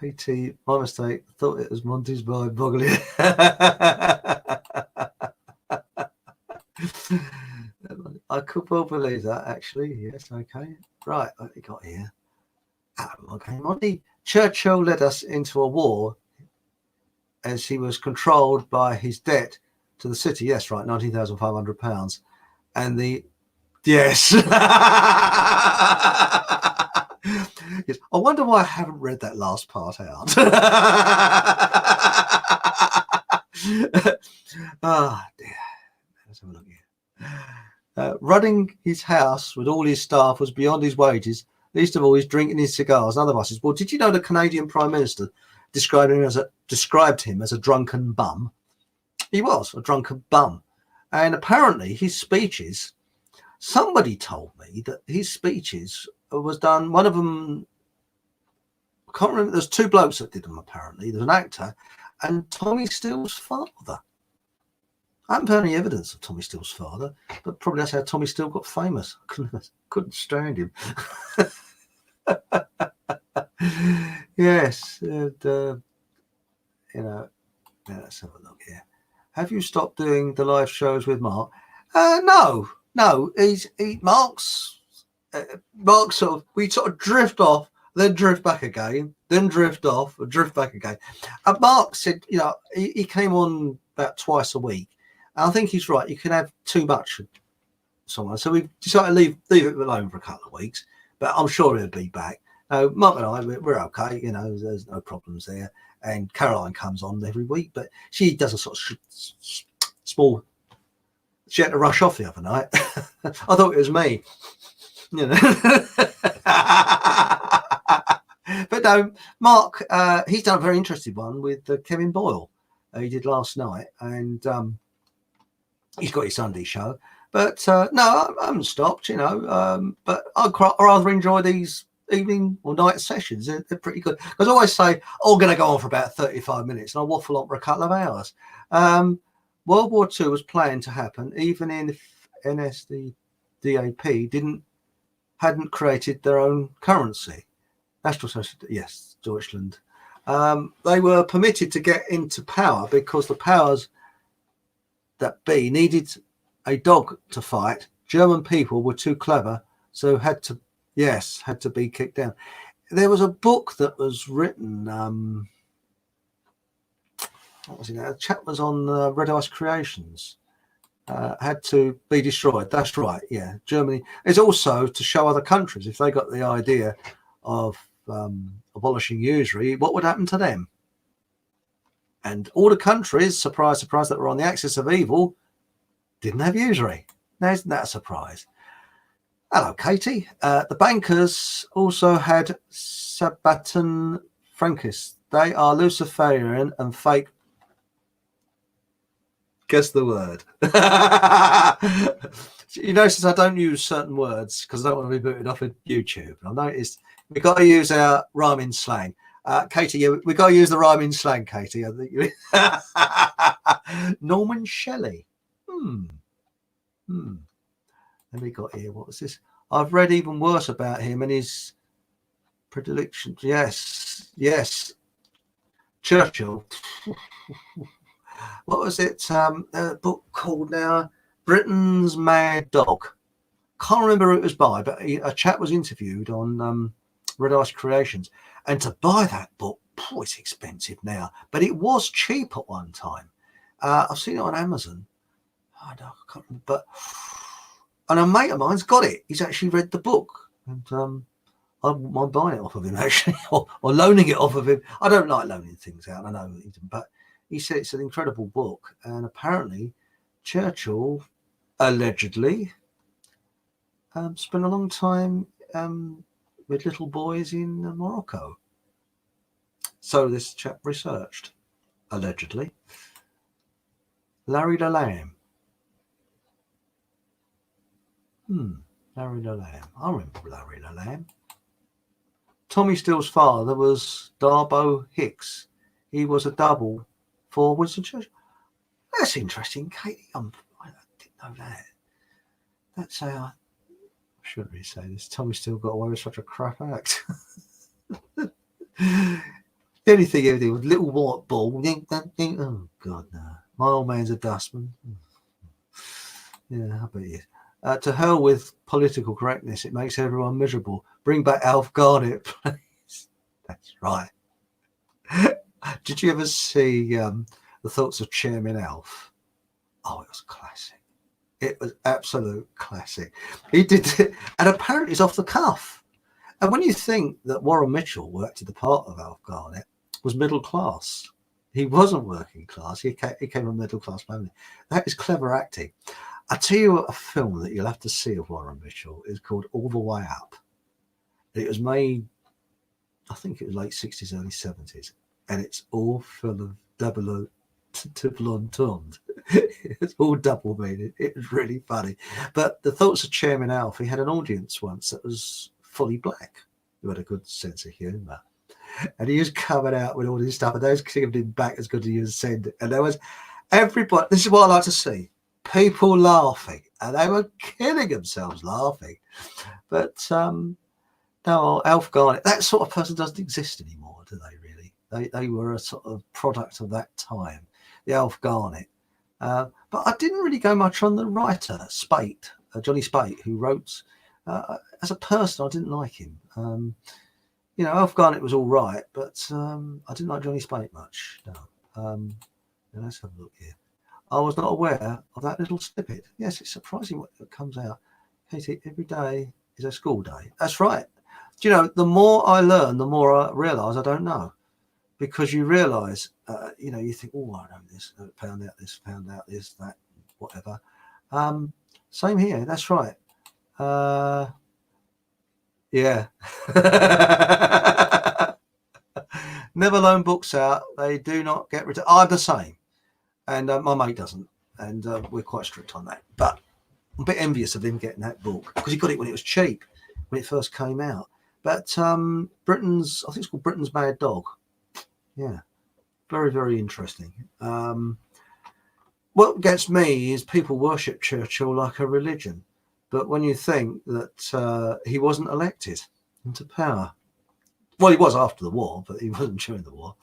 KT, my mistake. Thought it was Monty's by Boggly. I could well believe that, actually. Yes, okay. Right, what we got here? Okay, Monty. Churchill led us into a war as he was controlled by his debt to the city. Yes, right, £19,500. And the yes. Yes. I wonder why I haven't read that last part out. Ah, dear. Let's have a look here. Running his house with all his staff was beyond his wages. Least of all, he's drinking his cigars. Another one says, well, did you know the Canadian Prime Minister described him as a drunken bum? He was a drunken bum. And apparently his speeches, somebody told me that his speeches was done, one of them, I can't remember, there's two blokes that did them apparently. There's an actor and Tommy Steele's father. I haven't found any evidence of Tommy Steele's father, but probably that's how Tommy Steele got famous. Couldn't stand him. Yes, and, let's have a look here. Have you stopped doing the live shows with Mark? No. Mark's sort of, we sort of drift off, then drift back again, then drift off, and drift back again. And Mark said, he came on about twice a week. And I think he's right. You can have too much of someone. So we decided to leave it alone for a couple of weeks, but I'm sure he'll be back. Mark and I, we're okay. There's no problems there. And Caroline comes on every week, but she does a sort of small. She had to rush off the other night. I thought it was me. But no, Mark, he's done a very interesting one with Kevin Boyle. He did last night, and he's got his Sunday show. But no, I haven't stopped, but I rather enjoy these evening or night sessions. They're pretty good. Because I always say, I'm going to go on for about 35 minutes, and I waffle on for a couple of hours. World War II was planned to happen, even if NSDAP hadn't created their own currency. National Socialist, yes, Deutschland. They were permitted to get into power because the powers that be needed a dog to fight. German people were too clever, so had to be kicked down. There was a book that was written. What was it? A chap was on Red Ice Creations. Had to be destroyed. That's right. Yeah, Germany. It's also to show other countries if they got the idea of abolishing usury, what would happen to them. And all the countries, surprise, surprise, that were on the axis of evil didn't have usury. Now, isn't that a surprise? Hello, Katie. The bankers also had Sabbaton Frankists. They are Luciferian and fake. Guess the word. You notice I don't use certain words because I don't want to be booted off of YouTube. I noticed we've got to use our rhyming slang. Katie, we've got to use the rhyming slang, Katie. I think you... Norman Shelley. Then we got here. What was this? I've read even worse about him and his predilections. Yes. Churchill. What was it? A book called now Britain's Mad Dog. Can't remember who it was by, but a chap was interviewed on Red Ice Creations. And to buy that book, it's expensive now, but it was cheap at one time. I've seen it on Amazon. I can't remember, and a mate of mine's got it. He's actually read the book, and I wouldn't mind buying it off of him actually, or loaning it off of him. I don't like loaning things out. I know, but he said it's an incredible book, and apparently Churchill allegedly spent a long time with little boys in Morocco. So this chap researched, allegedly. Larry the Lamb. Larry the Lamb. I remember Larry the Lamb. Tommy Steele's father was Darbo Hicks. He was a double for Winston Churchill. That's interesting, Katie. I didn't know that. That's how I shouldn't really say this. Tommy Steele got away with such a crap act. The only thing he did was little white ball. Oh God, no! My old man's a dustman. Yeah, I bet he is. To hell with political correctness. It makes everyone miserable. Bring back Alf Garnett, please. That's right. Did you ever see The Thoughts of Chairman Alf? Oh, it was classic. It was absolute classic. He did it, and apparently it's off the cuff. And when you think that Warren Mitchell, who acted the part of Alf Garnett, was middle class, he wasn't working class. He came from a middle class family. That is clever acting. I tell you a film that you'll have to see of Warren Mitchell is called All the Way Up. It was made, I think it was late 60s, early 70s, and it's all full of double entendre. It's all double meaning. It was really funny. But The Thoughts of Chairman Alf, he had an audience once that was fully black, who had a good sense of humour. And he was coming out with all this stuff, and those giving him back as good as you send. And there was everybody, this is what I like to see. People laughing, and they were killing themselves laughing. But no, Alf Garnett, that sort of person doesn't exist anymore, do they really? They were a sort of product of that time, the Alf Garnett. But I didn't really go much on the writer, Spate, Johnny Spate, who wrote, as a person, I didn't like him. You know, Alf Garnett was all right, but I didn't like Johnny Spate much. No. Let's have a look here. I was not aware of that little snippet. Yes, it's surprising what comes out. Katie, every day is a school day. That's right. Do you know, the more I learn, the more I realise I don't know. Because you realise, you know, you think, oh, I know this, found out this, that, whatever. Same here. That's right. Yeah. Never loan books out. They do not get returned. I'm the same. And my mate doesn't, and we're quite strict on that. But I'm a bit envious of him getting that book because he got it when it was cheap, when it first came out. But Britain's, I think it's called Britain's Mad Dog. Yeah, very, very interesting. What gets me is people worship Churchill like a religion. But when you think that he wasn't elected into power, well, he was after the war, but he wasn't during the war.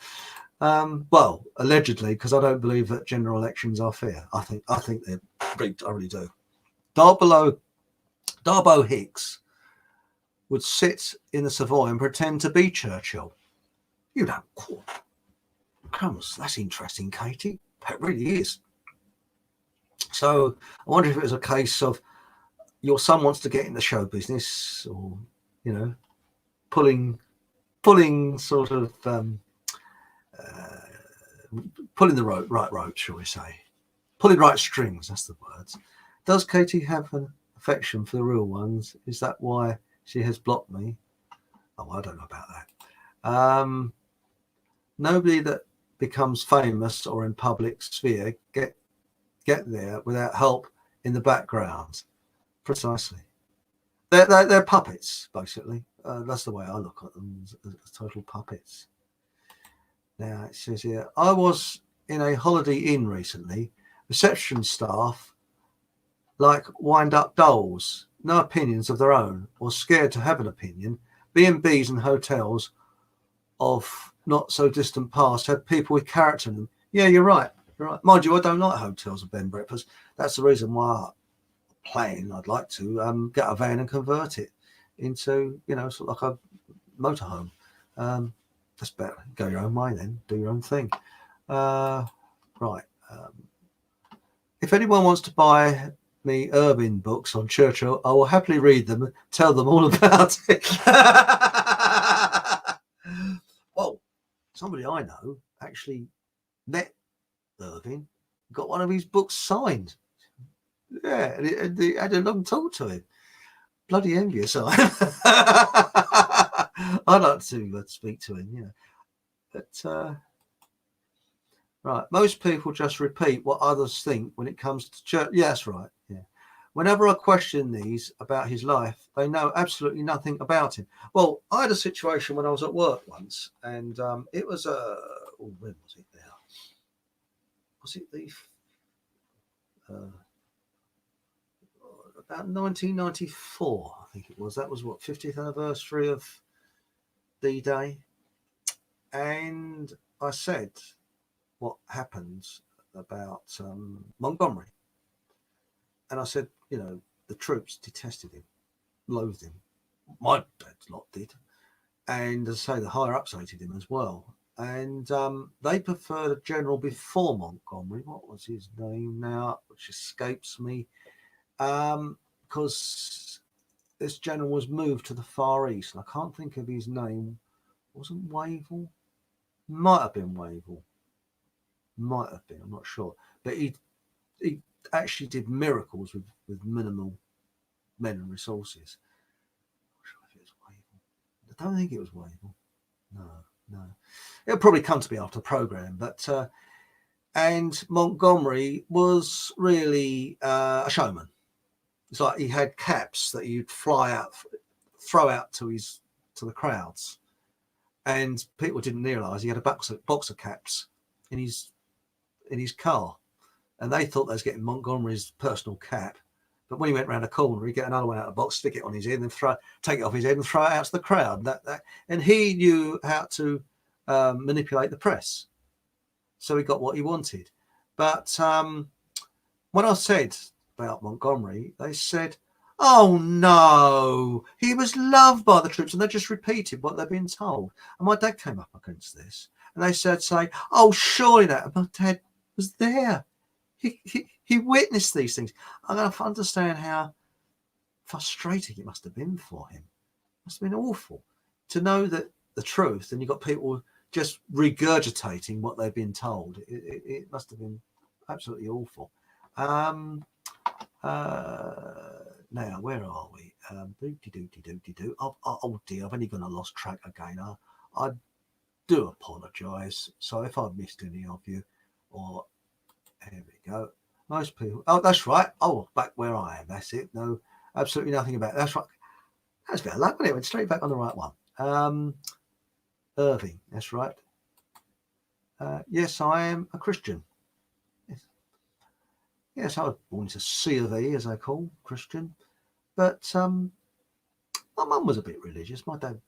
Well, allegedly, because I don't believe that general elections are fair. I think they're rigged. I really do. Darbo Hicks would sit in the Savoy and pretend to be Churchill. You don't. Crumbs. That's interesting, Katie. That really is. So I wonder if it was a case of your son wants to get into show business, or you know, pulling sort of. Pulling the right rope, shall we say. Pulling right strings, that's the words. Does Katie have an affection for the real ones? Is that why she has blocked me? Oh, I don't know about that. Nobody that becomes famous or in public sphere get there without help in the background. Precisely. They're puppets, basically. That's the way I look at them, as total puppets. Now it says here, I was in a Holiday Inn recently. Reception staff like wind-up dolls, no opinions of their own, or scared to have an opinion. B&Bs and hotels of not so distant past had people with character in them. Yeah, you're right. You're right. Mind you, I don't like hotels and bed and breakfast. That's the reason why I'd like to get a van and convert it into, you know, sort of like a motorhome. That's better. Go your own way then. Do your own thing. Right. If anyone wants to buy me Irving books on Churchill, I will happily read them and tell them all about it. Well, somebody I know actually met Irving, got one of his books signed. Yeah, and he had a long talk to him. Bloody envious I am. I'd like to speak to him, you know. But right, most people just repeat what others think when it comes to church. Yeah, that's right. Yeah, Whenever I question these about his life, they know absolutely nothing about him. Well, I had a situation when I was at work once, and it was when was it now? Was it the about 1994? I think it was. That was what, 50th anniversary of D-Day, and I said what happened about Montgomery, and I said, you know, the troops detested him, loathed him. My dad's lot did. And as I say, the higher ups hated him as well. And they preferred a general before Montgomery. What was his name now? Which escapes me. Because this general was moved to the Far East. And I can't think of his name. Wasn't Wavell? Might have been Wavell. Might have been. I'm not sure. But he actually did miracles with minimal men and resources. I don't think it was Wavell. No. It'll probably come to me after the programme. But and Montgomery was really a showman. It's like he had caps that you'd throw out to the crowds, and people didn't realise he had a box of caps in his car, and they thought they was getting Montgomery's personal cap. But when he went round a corner, he'd get another one out of the box, stick it on his head, and take it off his head and throw it out to the crowd. And he knew how to manipulate the press. So he got what he wanted. But when I said about Montgomery, they said, oh, no, he was loved by the troops. And they just repeated what they'd been told. And my dad came up against this. And they said, oh, surely that. And my dad was there. He witnessed these things. I don't understand how frustrating it must have been for him. It must have been awful to know that the truth, and you've got people just regurgitating what they've been told. It must have been absolutely awful. Now, where are we? Oh dear, I've only gone lost track again. I do apologise. So if I've missed any of you, or there we go. Most people. Oh, that's right. Oh, back where I am. That's it. No, absolutely nothing about it. That's right. That's a bit of luck, wasn't it? Went straight back on the right one. Irving. That's right. Yes, I am a Christian. Yes, I was born into C of E, as I call Christian. But my mum was a bit religious. My dad,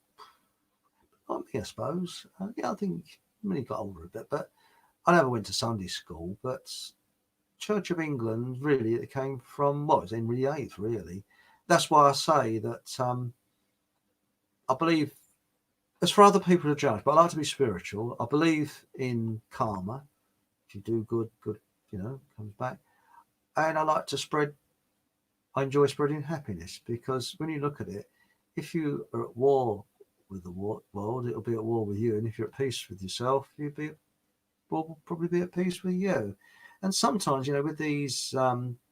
like me, I suppose. I think when he got older a bit. But I never went to Sunday school. But Church of England, really, it came from, well, it was Henry VIII, really. That's why I say that I believe, it's for other people to judge, but I like to be spiritual. I believe in karma. If you do good, comes back. And I enjoy spreading happiness, because when you look at it, if you are at war with the world, it'll be at war with you. And if you're at peace with yourself, will probably be at peace with you. And sometimes, with these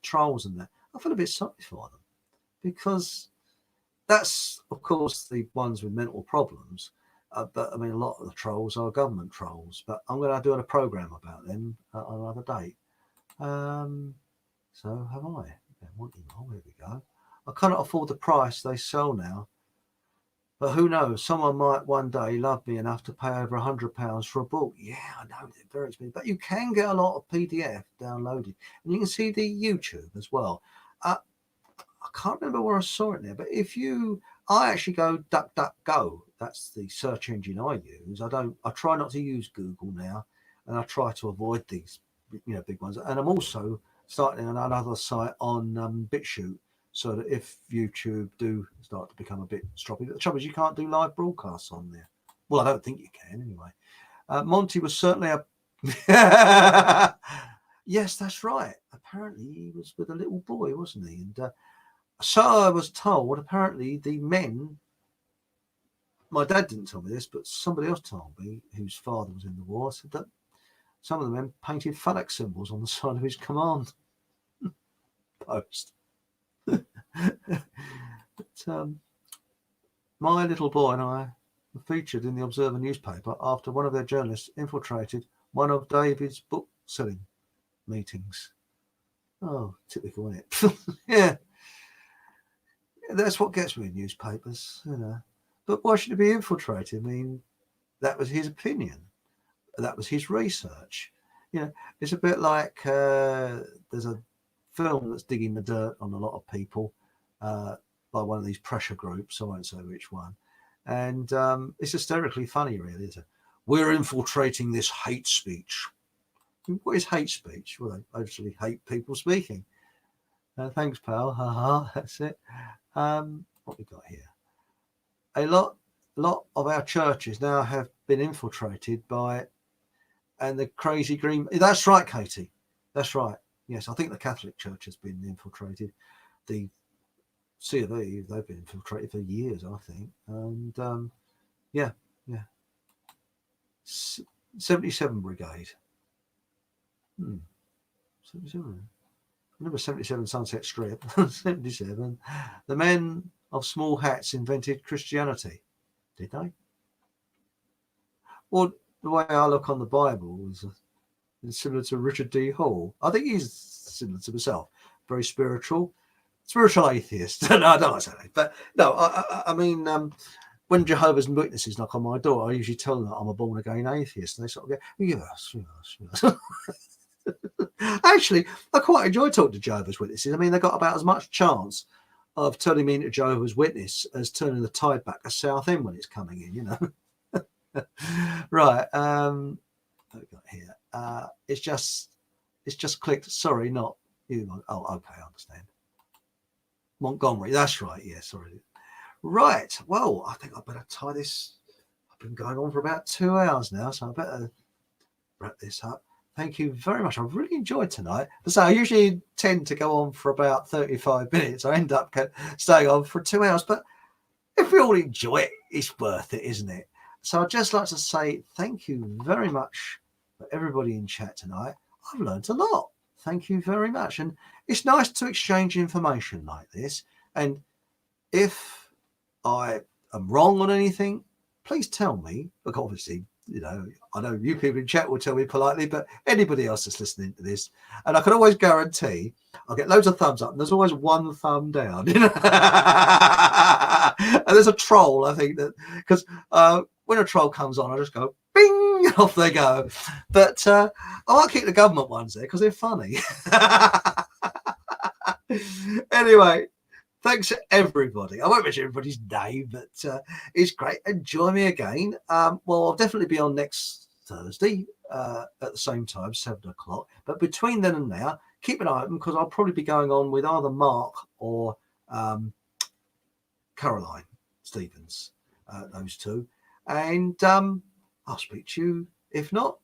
trolls and that, I feel a bit sorry for them, because that's, of course, the ones with mental problems. But I mean, a lot of the trolls are government trolls. But I'm going to do a program about them on another date. So have I. Monty Mole, here we go. I cannot afford the price they sell now. But who knows? Someone might one day love me enough to pay over £100 for a book. Yeah, I know, they're very expensive. But you can get a lot of PDF downloaded. And you can see the YouTube as well. I can't remember where I saw it now. But I actually go DuckDuckGo. That's the search engine I use. I try not to use Google now. And I try to avoid these, big ones. And I'm also starting on another site on BitChute, so that if YouTube do start to become a bit stroppy, but the trouble is you can't do live broadcasts on there. Well, I don't think you can anyway. Monty was certainly a... Yes, that's right. Apparently he was with a little boy, wasn't he? And so I was told, apparently the men... My dad didn't tell me this, but somebody else told me, whose father was in the war, said that some of the men painted phallic symbols on the side of his command post. But, my little boy and I were featured in the Observer newspaper after one of their journalists infiltrated one of David's book selling meetings. Oh, typical, isn't it? Yeah. That's what gets me in newspapers, you know. But why should it be infiltrated? I mean, that was his opinion. That was his research. You know, it's a bit like there's a film that's digging the dirt on a lot of people by one of these pressure groups. I won't say which one. And it's hysterically funny, really, isn't it? We're infiltrating this hate speech. What is hate speech? Well, they actually hate people speaking. Thanks, pal. Haha, that's it. What we got here? A lot of our churches now have been infiltrated by, and the crazy green. That's right, Katie. That's right. Yes, I think the Catholic Church has been infiltrated. The C of E, they've been infiltrated for years, I think. And yeah. 77 Brigade. 77. Number 77 Sunset Strip. 77. The men of small hats invented Christianity. Did they? Well, the way I look on the Bible is similar to Richard D. Hall. I think he's similar to myself. Very spiritual atheist. No, I don't like that. But no, I mean, when Jehovah's Witnesses knock on my door, I usually tell them that I'm a born again atheist. And they sort of go, yes. Actually, I quite enjoy talking to Jehovah's Witnesses. I mean, they got about as much chance of turning me into Jehovah's Witness as turning the tide back to Southend when it's coming in, you know. Right. What we got here? It's just clicked. Sorry, not you. Oh, okay, I understand. Montgomery. That's right. Yeah, sorry. Right. Well, I think I better tie this. I've been going on for about 2 hours now, so I better wrap this up. Thank you very much. I've really enjoyed tonight. So I usually tend to go on for about 35 minutes. I end up staying on for 2 hours. But if we all enjoy it, it's worth it, isn't it? So I'd just like to say thank you very much for everybody in chat tonight. I've learned a lot. Thank you very much. And it's nice to exchange information like this. And if I am wrong on anything, please tell me. Look, obviously, you know, I know you people in chat will tell me politely, but anybody else that's listening to this, and I can always guarantee I'll get loads of thumbs up, and there's always one thumb down. You know? And there's a troll, I think, that because when a troll comes on, I just go bing, off they go. But I might keep the government ones there because they're funny. Anyway. Thanks to everybody. I won't mention everybody's name, but it's great. And join me again. Well, I'll definitely be on next Thursday at the same time, 7 o'clock. But between then and now, keep an eye open because I'll probably be going on with either Mark or Caroline Stevens, those two. And I'll speak to you, if not,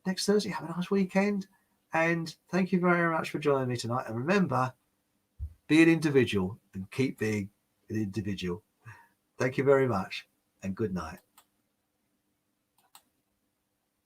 next Thursday. Have a nice weekend. And thank you very much for joining me tonight. And remember, be an individual and keep being an individual. Thank you very much and good night.